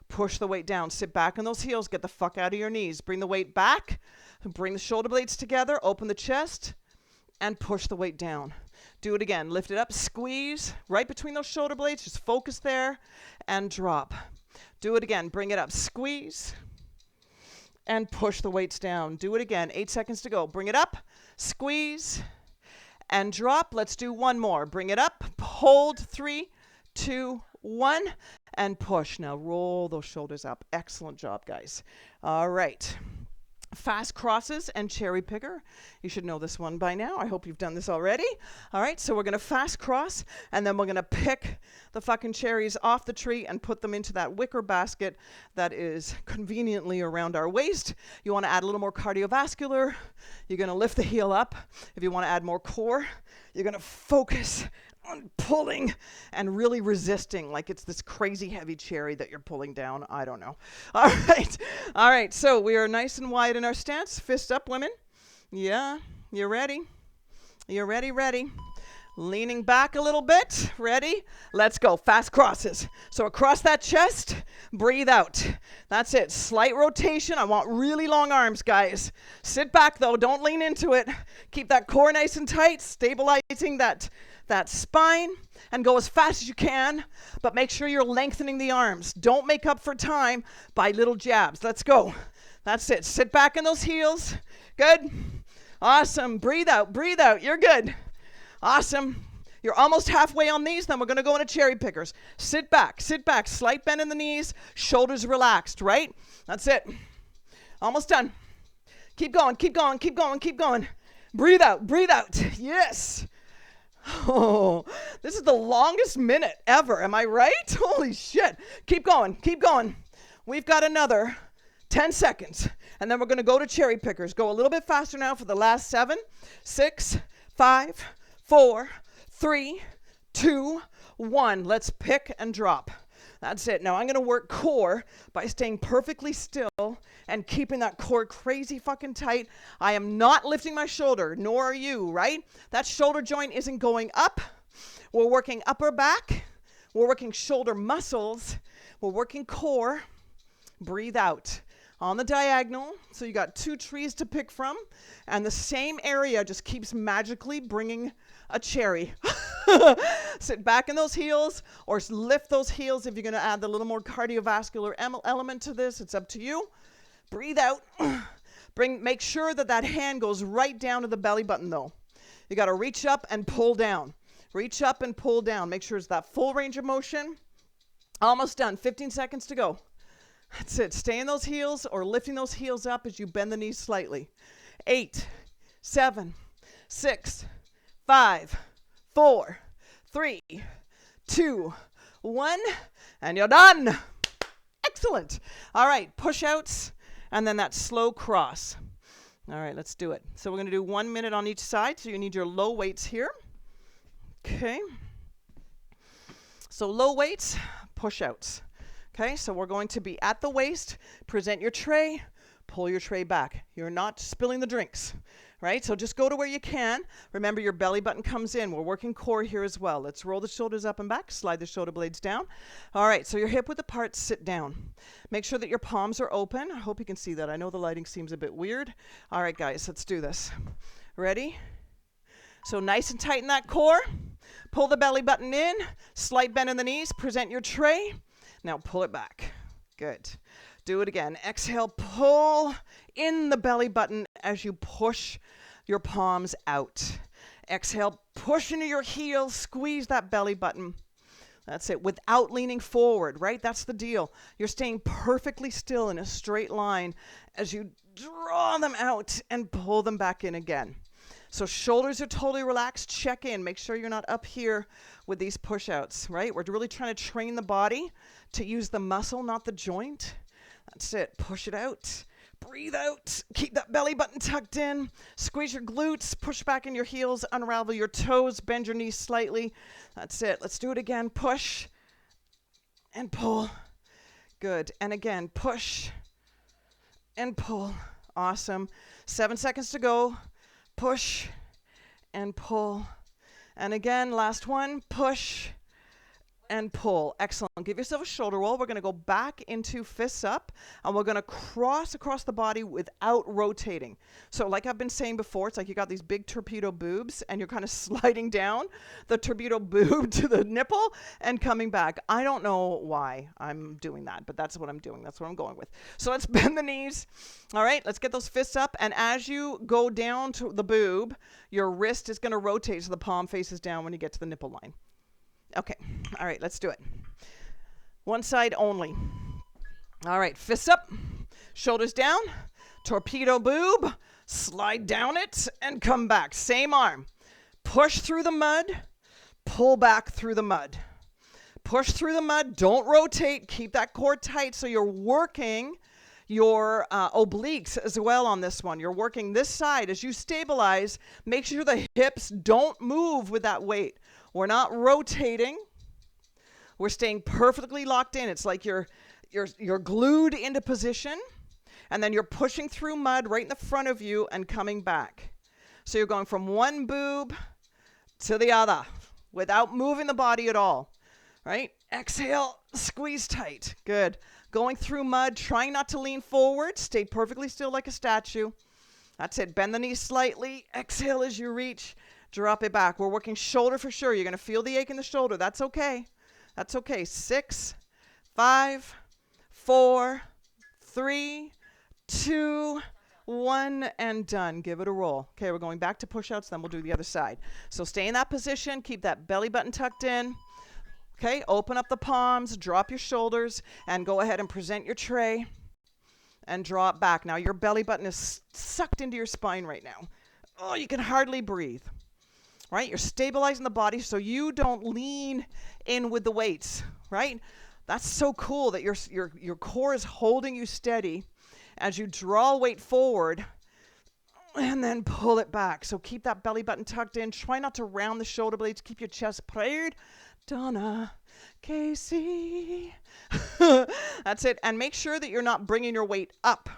Push the weight down. Sit back in those heels. Get the fuck out of your knees. Bring the weight back. Bring the shoulder blades together. Open the chest and push the weight down. Do it again. Lift it up. Squeeze right between those shoulder blades. Just focus there and drop. Do it again. Bring it up. Squeeze and push the weights down. Do it again. 8 seconds to go. Bring it up. Squeeze and drop. Let's do one more. Bring it up. Hold. 3, 2, 1. And push. Now roll those shoulders up. Excellent job, guys. All right. fast crosses and cherry picker. You should know this one by now. I hope you've done this already. All right, so we're going to fast cross, and then we're going to pick the fucking cherries off the tree and put them into that wicker basket that is conveniently around our waist. You want to add a little more cardiovascular. You're going to lift the heel up. If you want to add more core, you're going to focus on pulling and really resisting like it's this crazy heavy cherry that you're pulling down. I don't know. All right. So we are nice and wide in our stance. Fist up, women. Yeah, you're ready. You're ready. Leaning back a little bit. Ready? Let's go. Fast crosses. So across that chest, breathe out. That's it. Slight rotation. I want really long arms, guys. Sit back, though. Don't lean into it. Keep that core nice and tight, stabilizing that spine, and go as fast as you can, but make sure you're lengthening the arms. Don't make up for time by little jabs. Let's go. That's it. Sit back in those heels. Good. Awesome. Breathe out. You're good. Awesome. You're almost halfway on these. Then we're going to go into cherry pickers. Sit back. Slight bend in the knees. Shoulders relaxed, right? That's it. Almost done. Keep going. Breathe out. Yes. Oh, this is the longest minute ever. Am I right? Holy shit. Keep going. We've got another 10 seconds. And then we're going to go to cherry pickers. Go a little bit faster now for the last 7, 6, 5, 4, 3, 2, 1. Let's pick and drop. That's it. Now I'm going to work core by staying perfectly still and keeping that core crazy fucking tight. I am not lifting my shoulder, nor are you, right? That shoulder joint isn't going up. We're working upper back. We're working shoulder muscles. We're working core. Breathe out. On the diagonal, so you got 2 trees to pick from, and the same area just keeps magically bringing a cherry. Sit back in those heels, or lift those heels if you're going to add the little more cardiovascular element to this. It's up to you. Breathe out. Make sure that hand goes right down to the belly button, though. You got to reach up and pull down. Make sure it's that full range of motion. Almost done. 15 seconds to go. That's it. Stay in those heels or lifting those heels up as you bend the knees slightly. 8, 7, 6, 5, 4, 3, 2, 1, and you're done. Excellent. All right, push-outs, and then that slow cross. All right, let's do it. So we're going to do 1 minute on each side, so you need your low weights here. Okay. So low weights, push-outs. Okay, so we're going to be at the waist, present your tray, pull your tray back. You're not spilling the drinks, right? So just go to where you can. Remember, your belly button comes in. We're working core here as well. Let's roll the shoulders up and back, slide the shoulder blades down. All right, so your hip width apart, sit down. Make sure that your palms are open. I hope you can see that. I know the lighting seems a bit weird. All right, guys, let's do this. Ready? So nice and tight in that core. Pull the belly button in, slight bend in the knees, present your tray. Now pull it back. Good. Do it again. Exhale, pull in the belly button as you push your palms out. Exhale, push into your heels, squeeze that belly button. That's it, without leaning forward, right? That's the deal. You're staying perfectly still in a straight line as you draw them out and pull them back in again. So shoulders are totally relaxed. Check in. Make sure you're not up here with these push-outs, right? We're really trying to train the body to use the muscle, not the joint. That's it. Push it out. Breathe out. Keep that belly button tucked in. Squeeze your glutes. Push back in your heels. Unravel your toes. Bend your knees slightly. That's it. Let's do it again. Push and pull. Good. And again, push and pull. Awesome. 7 seconds to go. Push and pull. And again, last one. Push and pull. Excellent. Give yourself a shoulder roll. We're going to go back into fists up, and we're going to cross across the body without rotating. So like I've been saying before, it's like you got these big torpedo boobs, and you're kind of sliding down the torpedo boob to the nipple and coming back. I don't know why I'm doing that, but that's what I'm doing. That's what I'm going with. So let's bend the knees. All right, let's get those fists up, and as you go down to the boob, your wrist is going to rotate so the palm faces down when you get to the nipple line. Okay, all right, let's do it. One side only. All right, fists up, shoulders down, Torpedo boob, slide down it, and come back. Same arm. Push through the mud, pull back through the mud. Push through the mud, don't rotate, keep that core tight so you're working your obliques as well on this one. You're working this side. As you stabilize, make sure the hips don't move with that weight. We're not rotating. We're staying perfectly locked in. It's like you're glued into position, and then you're pushing through mud right in the front of you and coming back. So you're going from one boob to the other without moving the body at all, right? Exhale, squeeze tight. Good. Going through mud, trying not to lean forward. Stay perfectly still like a statue. That's it. Bend the knees slightly. Exhale as you reach. Drop it back. We're working shoulder for sure. You're going to feel the ache in the shoulder. That's okay. That's okay. 6, 5, 4, 3, 2, 1, and done. Give it a roll. Okay, we're going back to push-outs, then we'll do the other side. So stay in that position. Keep that belly button tucked in. Okay, open up the palms, drop your shoulders, and go ahead and present your tray and drop back. Now your belly button is sucked into your spine right now. Oh, you can hardly breathe. Right? You're stabilizing the body so you don't lean in with the weights, right? That's so cool that your core is holding you steady as you draw weight forward and then pull it back. So keep that belly button tucked in. Try not to round the shoulder blades. Keep your chest proud. Donna, Casey. That's it. And make sure that you're not bringing your weight up,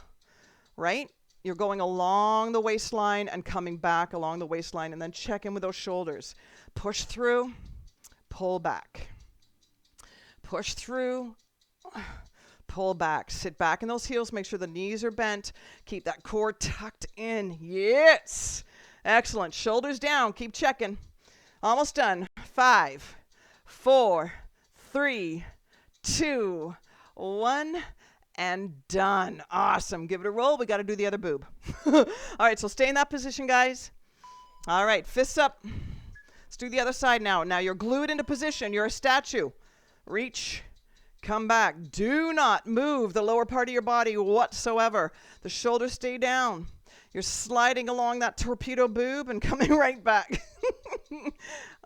right? You're going along the waistline and coming back along the waistline, and then check in with those shoulders. Push through, pull back. Push through, pull back. Sit back in those heels. Make sure the knees are bent. Keep that core tucked in. Yes. Excellent. Shoulders down. Keep checking. Almost done. 5, 4, 3, 2, 1, and done. Awesome. Give it a roll. We got to do the other boob. All right, so stay in that position, guys. All right, fists up. Let's do the other side now. Now you're glued into position. You're a statue. Reach, come back. Do not move the lower part of your body whatsoever. The shoulders stay down. You're sliding along that torpedo boob and coming right back.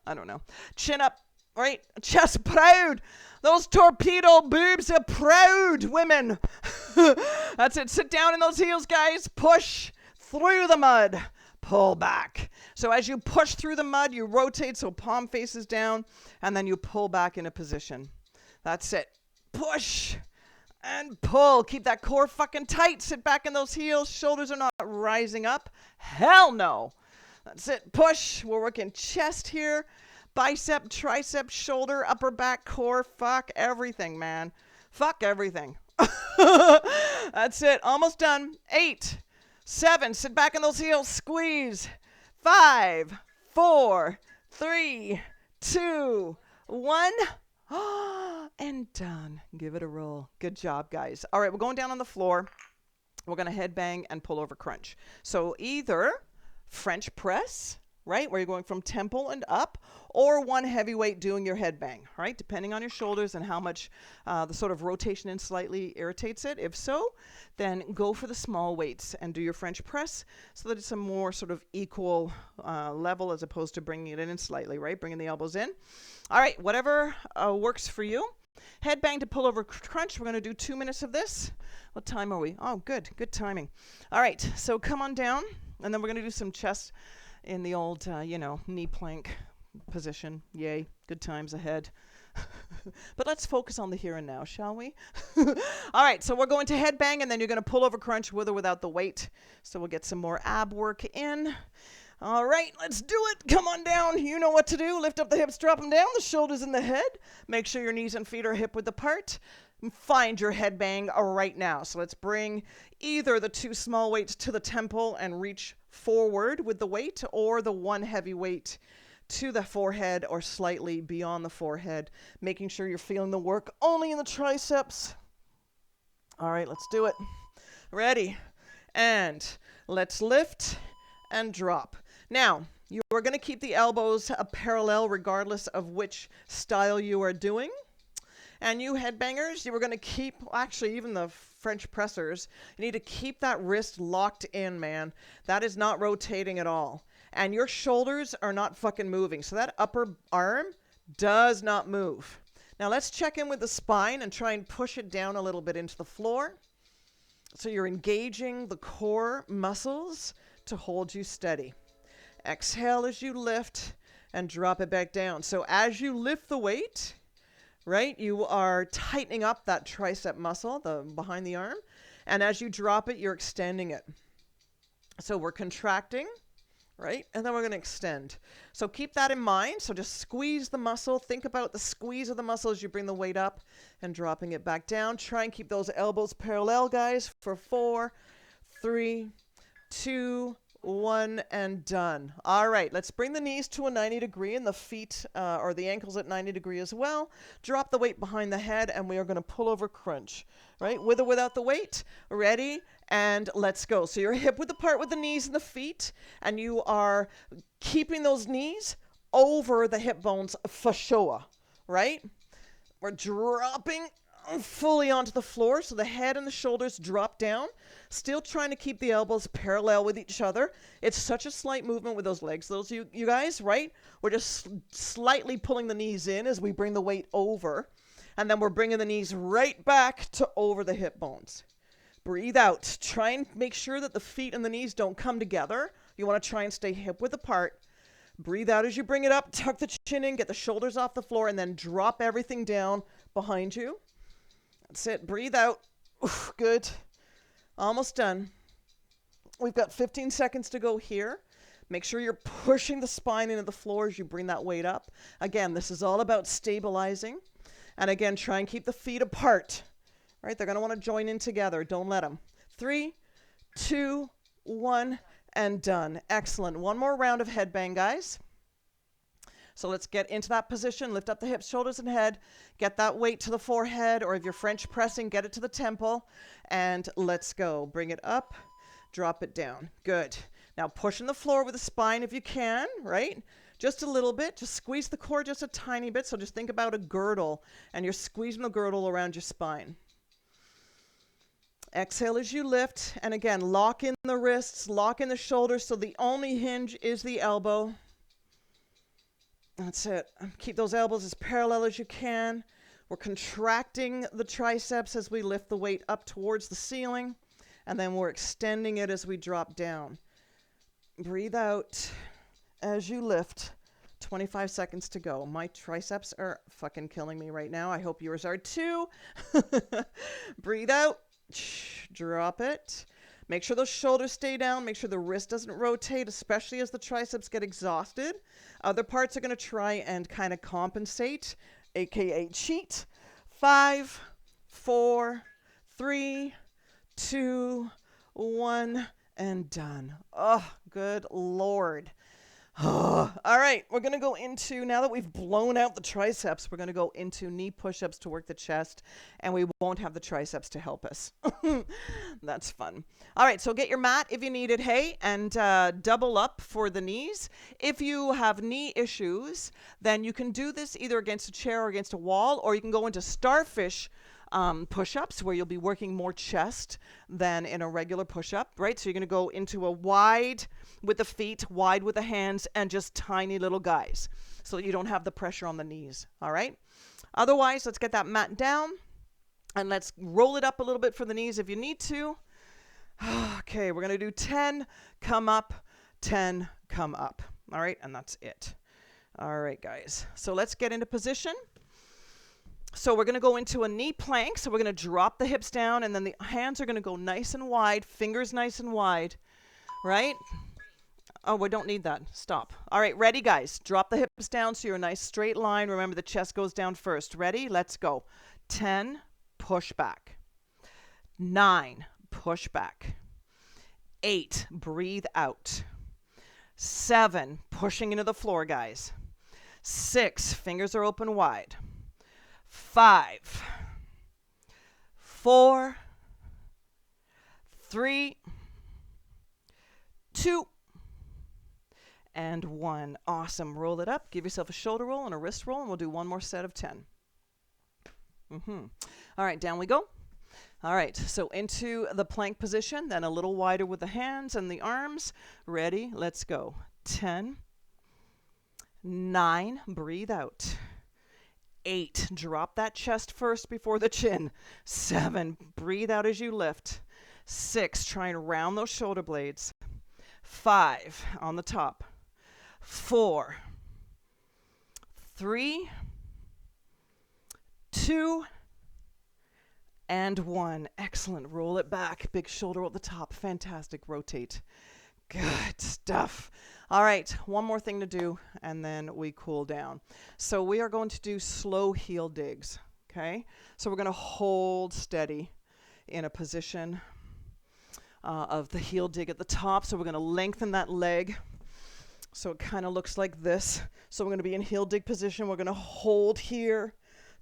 I don't know. Chin up. Right? Chest proud. Those torpedo boobs are proud, women. That's it. Sit down in those heels, guys. Push through the mud. Pull back. So as you push through the mud, you rotate so palm faces down, and then you pull back into position. That's it. Push and pull. Keep that core fucking tight. Sit back in those heels. Shoulders are not rising up. Hell no. That's it. Push. We're working chest here. Bicep, tricep, shoulder, upper back, core. Fuck everything, man. Fuck everything. That's it. Almost done. 8, 7. Sit back in those heels. Squeeze. 5, 4, 3, 2, 1. And done. Give it a roll. Good job, guys. All right, we're going down on the floor. We're going to headbang and pull over crunch. So either French press, right, where you're going from temple and up, or one heavyweight doing your headbang, right, depending on your shoulders and how much the sort of rotation in slightly irritates it. If so, then go for the small weights and do your French press so that it's a more sort of equal level as opposed to bringing it in slightly, right, bringing the elbows in. All right, whatever works for you. Headbang to pull over crunch. We're going to do 2 minutes of this. What time are we? Oh, good timing. All right, so come on down, and then we're going to do some chest in the old, knee plank position. Yay, good times ahead. But let's focus on the here and now, shall we? All right, so we're going to headbang, and then you're going to pull over crunch with or without the weight. So we'll get some more ab work in. All right, let's do it. Come on down. You know what to do. Lift up the hips, drop them down, the shoulders in the head. Make sure your knees and feet are hip width apart. Find your headbang right now. So let's bring either the 2 small weights to the temple and reach forward with the weight, or the 1 heavy weight to the forehead or slightly beyond the forehead, making sure you're feeling the work only in the triceps. All right, let's do it. Ready? And let's lift and drop. Now, you are going to keep the elbows parallel regardless of which style you are doing. And you headbangers, you were going to keep, actually even the French pressers, you need to keep that wrist locked in, man. That is not rotating at all. And your shoulders are not fucking moving. So that upper arm does not move. Now let's check in with the spine and try and push it down a little bit into the floor. So you're engaging the core muscles to hold you steady. Exhale as you lift and drop it back down. So as you lift the weight, right, you are tightening up that tricep muscle, the behind the arm. And as you drop it, you're extending it. So we're contracting, right? And then we're going to extend. So keep that in mind. So just squeeze the muscle. Think about the squeeze of the muscle as you bring the weight up and dropping it back down. Try and keep those elbows parallel, guys, for 4, 3, 2, 1, and done. All right, let's bring the knees to a 90 degree and the feet or the ankles at 90 degree as well. Drop the weight behind the head and we are going to pull over crunch, right? With or without the weight. Ready? And let's go. So you're hip width apart with the knees and the feet, and you are keeping those knees over the hip bones fascia, right? We're dropping fully onto the floor, so the head and the shoulders drop down, still trying to keep the elbows parallel with each other. It's such a slight movement with those legs, you guys, right? We're just slightly pulling the knees in as we bring the weight over, and then we're bringing the knees right back to over the hip bones. Breathe out. Try and make sure that the feet and the knees don't come together. You want to try and stay hip width apart. Breathe out as you bring it up. Tuck the chin in, get the shoulders off the floor, and then drop everything down behind you. That's it. Breathe out. Oof, good. Almost done. We've got 15 seconds to go here. Make sure you're pushing the spine into the floor as you bring that weight up. Again, this is all about stabilizing. And again, try and keep the feet apart. Right? They're going to want to join in together. Don't let them. 3, 2, 1, and done. Excellent. One more round of headbang, guys. So let's get into that position. Lift up the hips, shoulders, and head. Get that weight to the forehead, or if you're French pressing, get it to the temple. And let's go. Bring it up. Drop it down. Good. Now pushing the floor with the spine if you can, right? Just a little bit. Just squeeze the core just a tiny bit. So just think about a girdle, and you're squeezing the girdle around your spine. Exhale as you lift, and again, lock in the wrists, lock in the shoulders, so the only hinge is the elbow. That's it. Keep those elbows as parallel as you can. We're contracting the triceps as we lift the weight up towards the ceiling, and then we're extending it as we drop down. Breathe out as you lift. 25 seconds to go. My triceps are fucking killing me right now. I hope yours are too. Breathe out. Drop it. Make sure those shoulders stay down. Make sure the wrist doesn't rotate, especially as the triceps get exhausted. Other parts are going to try and kind of compensate, aka cheat. 5, 4, 3, 2, 1, and done. Oh, good Lord. All right, we're going to go into, now that we've blown out the triceps, we're going to go into knee push-ups to work the chest, and we won't have the triceps to help us. That's fun. All right, so get your mat if you need it, hey, and double up for the knees. If you have knee issues, then you can do this either against a chair or against a wall, or you can go into starfish push-ups where you'll be working more chest than in a regular push-up, right? So you're going to go into a wide with the feet, wide with the hands, and just tiny little guys so that you don't have the pressure on the knees, all right? Otherwise, let's get that mat down and let's roll it up a little bit for the knees if you need to. Okay, we're going to do 10, come up, 10, come up, all right? And that's it. All right, guys. So let's get into position. So we're going to go into a knee plank. So we're going to drop the hips down, and then the hands are going to go nice and wide, fingers nice and wide, right? Oh, we don't need that. Stop. All right, ready, guys? Drop the hips down so you're a nice straight line. Remember, the chest goes down first. Ready? Let's go. 10, push back. 9, push back. 8, breathe out. 7, pushing into the floor, guys. 6, fingers are open wide. 5, 4, 3, 2, and 1. Awesome. Roll it up. Give yourself a shoulder roll and a wrist roll, and we'll do one more set of 10. All right, down we go. All right, so into the plank position, then a little wider with the hands and the arms. Ready? Let's go. 10, 9, breathe out. 8, drop that chest first before the chin. 7, breathe out as you lift. 6, try and round those shoulder blades. 5, on the top. 4, 3, 2, and 1. Excellent. Roll it back. Big shoulder at the top. Fantastic. Rotate. Good stuff. All right, one more thing to do, and then we cool down. So we are going to do slow heel digs, okay? So we're going to hold steady in a position of the heel dig at the top. So we're going to lengthen that leg so it kind of looks like this. So we're going to be in heel dig position. We're going to hold here,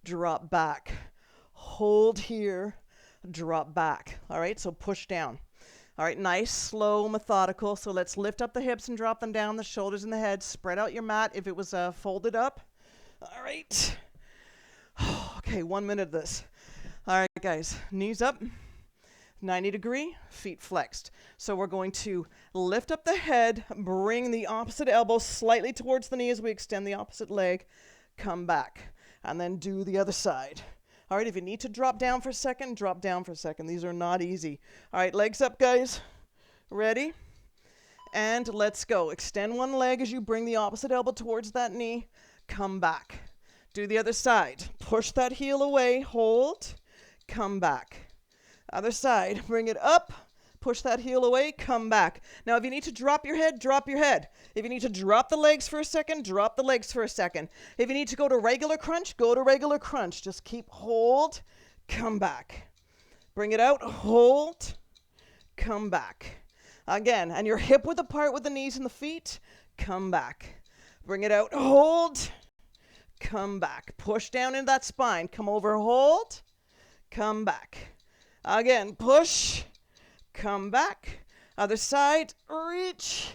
drop back. Hold here, drop back. All right, so push down. All right, nice, slow, methodical. So let's lift up the hips and drop them down, the shoulders and the head. Spread out your mat if it was folded up. All right. Okay, 1 minute of this. All right, guys, knees up, 90-degree, feet flexed. So we're going to lift up the head, bring the opposite elbow slightly towards the knee as we extend the opposite leg, come back, and then do the other side. All right, if you need to drop down for a second, drop down for a second. These are not easy. All right, legs up, guys. Ready? And let's go. Extend one leg as you bring the opposite elbow towards that knee. Come back. Do the other side. Push that heel away. Hold. Come back. Other side. Bring it up. Push that heel away. Come back. Now, if you need to drop your head, drop your head. If you need to drop the legs for a second, drop the legs for a second. If you need to go to regular crunch, go to regular crunch. Just keep hold. Come back. Bring it out. Hold. Come back. Again, and you're hip width apart with the knees and the feet. Come back. Bring it out. Hold. Come back. Push down into that spine. Come over. Hold. Come back. Again, push. Come back. Other side. Reach.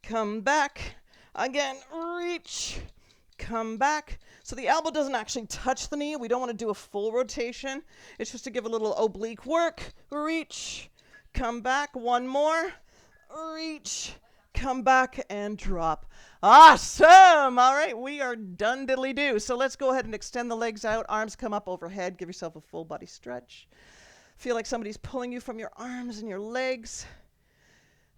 Come back. Again, reach. Come back. So the elbow doesn't actually touch the knee. We don't want to do a full rotation. It's just to give a little oblique work. Reach. Come back. One more. Reach. Come back and drop. Awesome. All right, we are done diddly do. So let's go ahead and extend the legs out. Arms come up overhead. Give yourself a full body stretch. Feel like somebody's pulling you from your arms and your legs.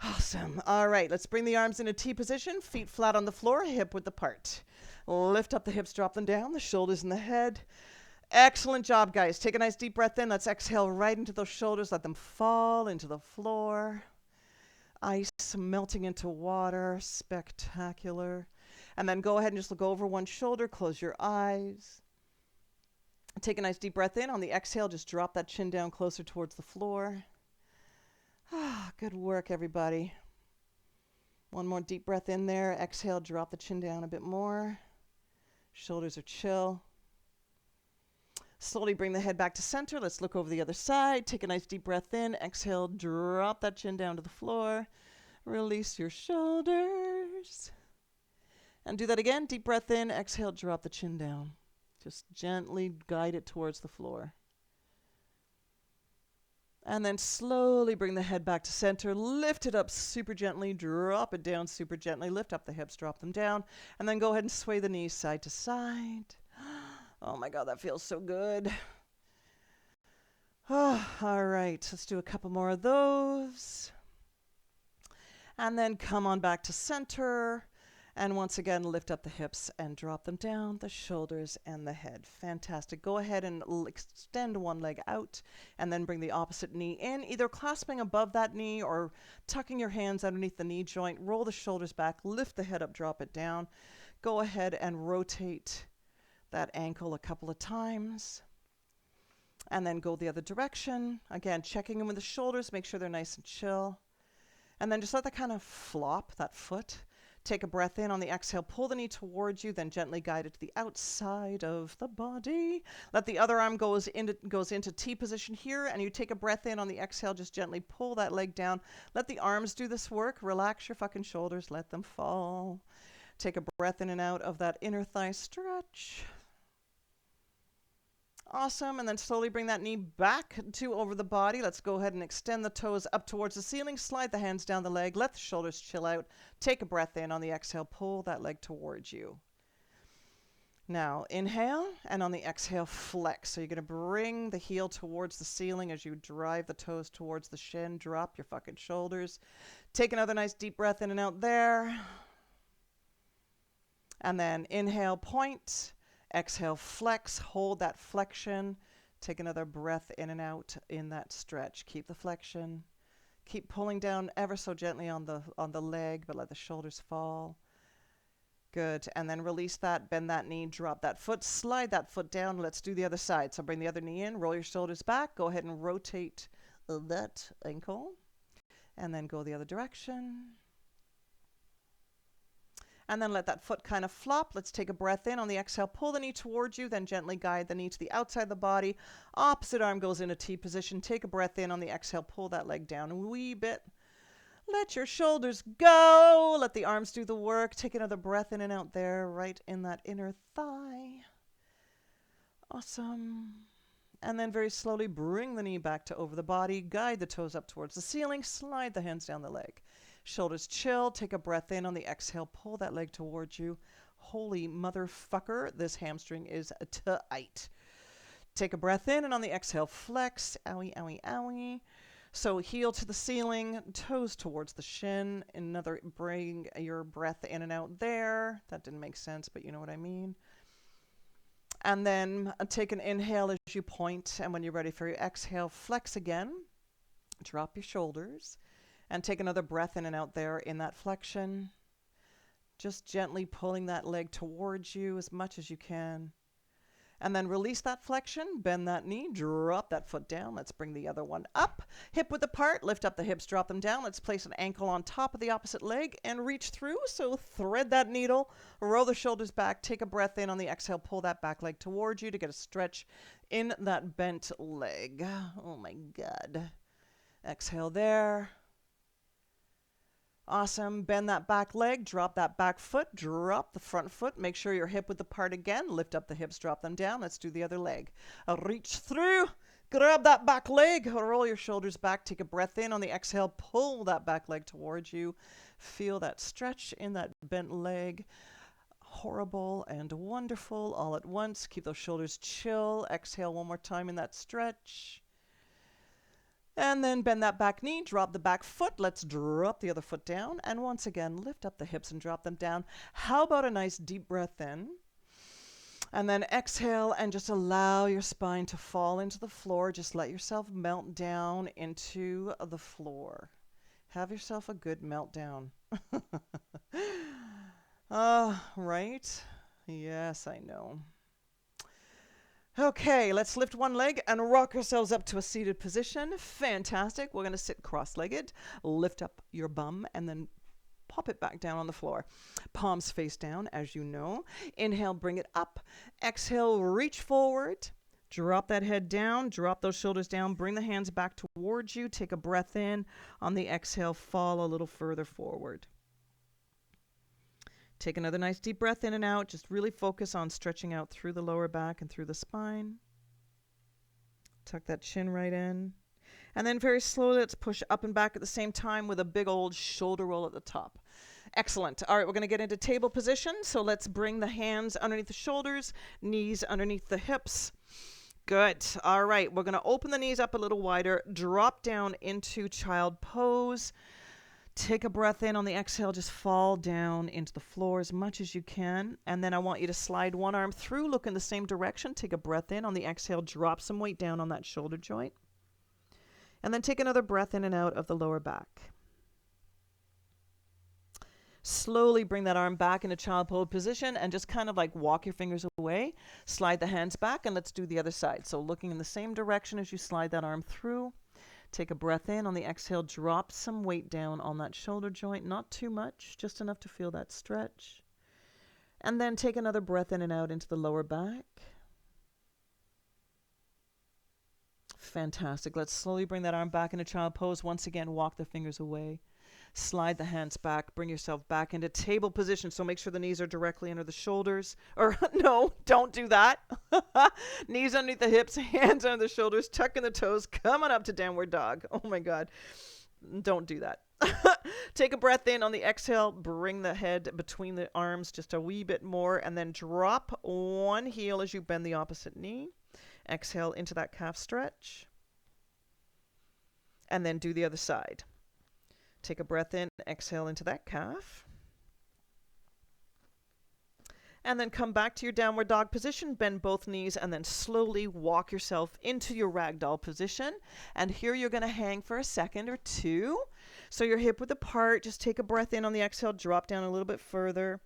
Awesome. All right, let's bring the arms in a T position. Feet flat on the floor, hip width apart. Lift up the hips, drop them down, the shoulders and the head. Excellent job, guys. Take a nice deep breath in. Let's exhale right into those shoulders. Let them fall into the floor. Ice melting into water. Spectacular. And then go ahead and just look over one shoulder. Close your eyes. Take a nice deep breath in. On the exhale, just drop that chin down closer towards the floor. Good work, everybody. One more deep breath in there. Exhale, drop the chin down a bit more. Shoulders are chill. Slowly bring the head back to center. Let's look over the other side. Take a nice deep breath in. Exhale, drop that chin down to the floor. Release your shoulders. And do that again. Deep breath in. Exhale, drop the chin down. Just gently guide it towards the floor. And then slowly bring the head back to center. Lift it up super gently. Drop it down super gently. Lift up the hips, drop them down. And then go ahead and sway the knees side to side. Oh my God, that feels so good. Oh, all right, let's do a couple more of those. And then come on back to center. And once again, lift up the hips and drop them down, the shoulders and the head. Fantastic. Go ahead and extend one leg out and then bring the opposite knee in, either clasping above that knee or tucking your hands underneath the knee joint. Roll the shoulders back, lift the head up, drop it down. Go ahead and rotate that ankle a couple of times. And then go the other direction. Again, checking in with the shoulders, make sure they're nice and chill. And then just let that kind of flop, that foot. Take a breath in on the exhale, pull the knee towards you, then gently guide it to the outside of the body. Let the other arm goes into T position here, and you take a breath in on the exhale, just gently pull that leg down. Let the arms do this work. Relax your fucking shoulders, let them fall. Take a breath in and out of that inner thigh stretch. Awesome. And then slowly bring that knee back to over the body. Let's go ahead and extend the toes up towards the ceiling. Slide the hands down the leg. Let the shoulders chill out. Take a breath in. On the exhale, pull that leg towards you. Now, inhale, and on the exhale, flex. So you're going to bring the heel towards the ceiling as you drive the toes towards the shin. Drop your fucking shoulders. Take another nice deep breath in and out there. And then inhale, point. Exhale, flex. Hold that flexion. Take another breath in and out in that stretch. Keep the flexion. Keep pulling down ever so gently on the leg, but let the shoulders fall. Good. And then release that, bend that knee, drop that foot, slide that foot down. Let's do the other side. So bring the other knee in, roll your shoulders back. Go ahead and rotate that ankle. And then go the other direction. And then let that foot kind of flop. Let's take a breath in. On the exhale, pull the knee towards you, then gently guide the knee to the outside of the body. Opposite arm goes into T position. Take a breath in. On the exhale, pull that leg down a wee bit. Let your shoulders go. Let the arms do the work. Take another breath in and out there, right in that inner thigh. Awesome. And then very slowly bring the knee back to over the body. Guide the toes up towards the ceiling. Slide the hands down the leg. Shoulders chill. Take a breath in. On the exhale, pull that leg towards you. Holy motherfucker, this hamstring is tight. Take a breath in, and on the exhale, flex. Owie, owie, owie. So heel to the ceiling, toes towards the shin. Another, bring your breath in and out there. That didn't make sense, but you know what I mean. And then take an inhale as you point, and when you're ready for your exhale, flex again. Drop your shoulders, and take another breath in and out there in that flexion. Just gently pulling that leg towards you as much as you can. And then release that flexion, bend that knee, drop that foot down. Let's bring the other one up. Hip width apart, lift up the hips, drop them down. Let's place an ankle on top of the opposite leg and reach through. So thread that needle, roll the shoulders back, take a breath in. On the exhale, pull that back leg towards you to get a stretch in that bent leg. Oh my God. Exhale there. Awesome. Bend that back leg, drop that back foot, drop the front foot. Make sure your hip width apart again. Lift up the hips, drop them down. Let's do the other leg. Reach through, grab that back leg, roll your shoulders back, take a breath in. On the exhale, pull that back leg towards you. Feel that stretch in that bent leg. Horrible and wonderful all at once. Keep those shoulders chill. Exhale one more time in that stretch. And then bend that back knee, drop the back foot. Let's drop the other foot down. And once again, lift up the hips and drop them down. How about a nice deep breath in? And then exhale and just allow your spine to fall into the floor. Just let yourself melt down into the floor. Have yourself a good meltdown. Right? Yes, I know. Okay, let's lift one leg and rock ourselves up to a seated position. Fantastic. We're going to sit cross-legged. Lift up your bum and then pop it back down on the floor. Palms face down, as you know. Inhale, bring it up. Exhale, reach forward. Drop that head down. Drop those shoulders down. Bring the hands back towards you. Take a breath in. On the exhale, fall a little further forward. Take another nice deep breath in and out. Just really focus on stretching out through the lower back and through the spine. Tuck that chin right in. And then very slowly, let's push up and back at the same time with a big old shoulder roll at the top. Excellent. All right, we're going to get into table position. So let's bring the hands underneath the shoulders, knees underneath the hips. Good. All right, we're going to open the knees up a little wider, drop down into child pose. Take a breath in. On the exhale, just fall down into the floor as much as you can. And then I want you to slide one arm through, look in the same direction. Take a breath in. On the exhale, drop some weight down on that shoulder joint. And then take another breath in and out of the lower back. Slowly bring that arm back into child pose position and just kind of like walk your fingers away. Slide the hands back and let's do the other side. So looking in the same direction as you slide that arm through. Take a breath in. On the exhale, drop some weight down on that shoulder joint. Not too much, just enough to feel that stretch. And then take another breath in and out into the lower back. Fantastic. Let's slowly bring that arm back into child pose. Once again, walk the fingers away. Slide the hands back. Bring yourself back into table position. So make sure the knees are directly under the shoulders. Or no, don't do that. Knees underneath the hips, hands under the shoulders, tucking the toes, coming up to downward dog. Oh my God. Don't do that. Take a breath in on the exhale. Bring the head between the arms just a wee bit more, and then drop one heel as you bend the opposite knee. Exhale into that calf stretch. And then do the other side. Take a breath in, exhale into that calf. And then come back to your downward dog position, bend both knees, and then slowly walk yourself into your ragdoll position. And here you're going to hang for a second or two. So your hip width apart, just take a breath in on the exhale, drop down a little bit further.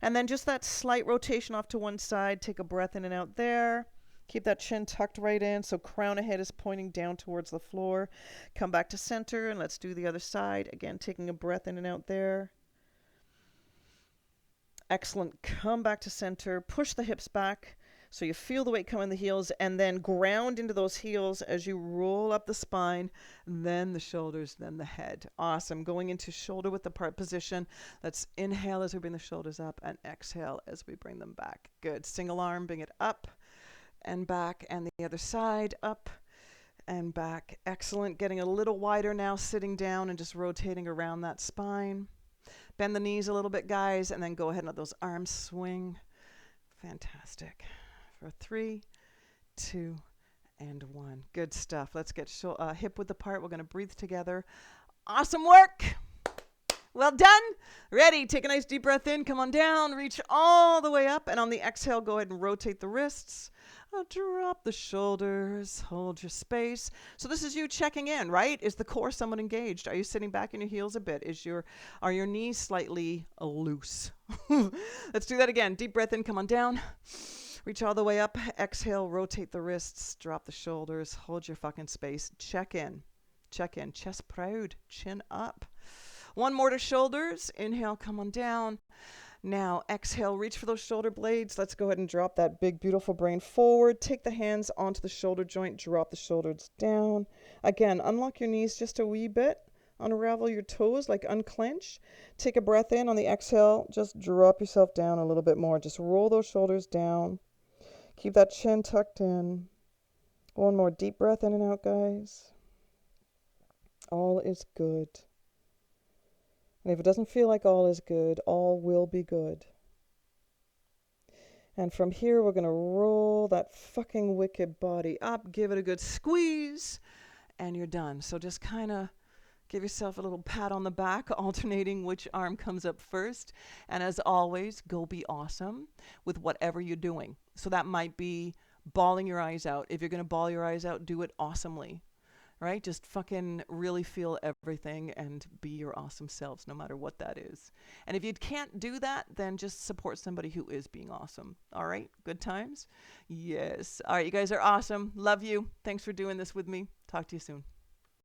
And then just that slight rotation off to one side, take a breath in and out there. Keep that chin tucked right in, so crown of head is pointing down towards the floor. Come back to center, and let's do the other side. Again, taking a breath in and out there. Excellent. Come back to center. Push the hips back so you feel the weight come in the heels, and then ground into those heels as you roll up the spine, then the shoulders, then the head. Awesome. Going into shoulder width apart position. Let's inhale as we bring the shoulders up and exhale as we bring them back. Good. Single arm, bring it up and back, and the other side, up and back. Excellent. Getting a little wider now, sitting down and just rotating around that spine. Bend the knees a little bit, guys, and then go ahead and let those arms swing. Fantastic. For 3, 2, and 1. Good stuff. Let's get hip width apart. We're going to breathe together. Awesome work. Well done. Ready. Take a nice deep breath in. Come on down. Reach all the way up. And on the exhale, go ahead and rotate the wrists. Drop the shoulders. Hold your space. So this is you checking in, right? Is the core somewhat engaged? Are you sitting back in your heels a bit? Are your knees slightly loose? Let's do that again. Deep breath in. Come on down. Reach all the way up. Exhale. Rotate the wrists. Drop the shoulders. Hold your fucking space. Check in. Check in. Chest proud. Chin up. One more to shoulders. Inhale, come on down. Now, exhale, reach for those shoulder blades. Let's go ahead and drop that big, beautiful brain forward. Take the hands onto the shoulder joint. Drop the shoulders down. Again, unlock your knees just a wee bit. Unravel your toes, like unclench. Take a breath in. On the exhale, just drop yourself down a little bit more. Just roll those shoulders down. Keep that chin tucked in. One more deep breath in and out, guys. All is good. And if it doesn't feel like all is good, all will be good. And from here, we're going to roll that fucking wicked body up, give it a good squeeze, and you're done. So just kind of give yourself a little pat on the back, alternating which arm comes up first. And as always, go be awesome with whatever you're doing. So that might be bawling your eyes out. If you're going to bawl your eyes out, do it awesomely. Right? Just fucking really feel everything and be your awesome selves, no matter what that is. And if you can't do that, then just support somebody who is being awesome. All right? Good times? Yes. All right, you guys are awesome. Love you. Thanks for doing this with me. Talk to you soon.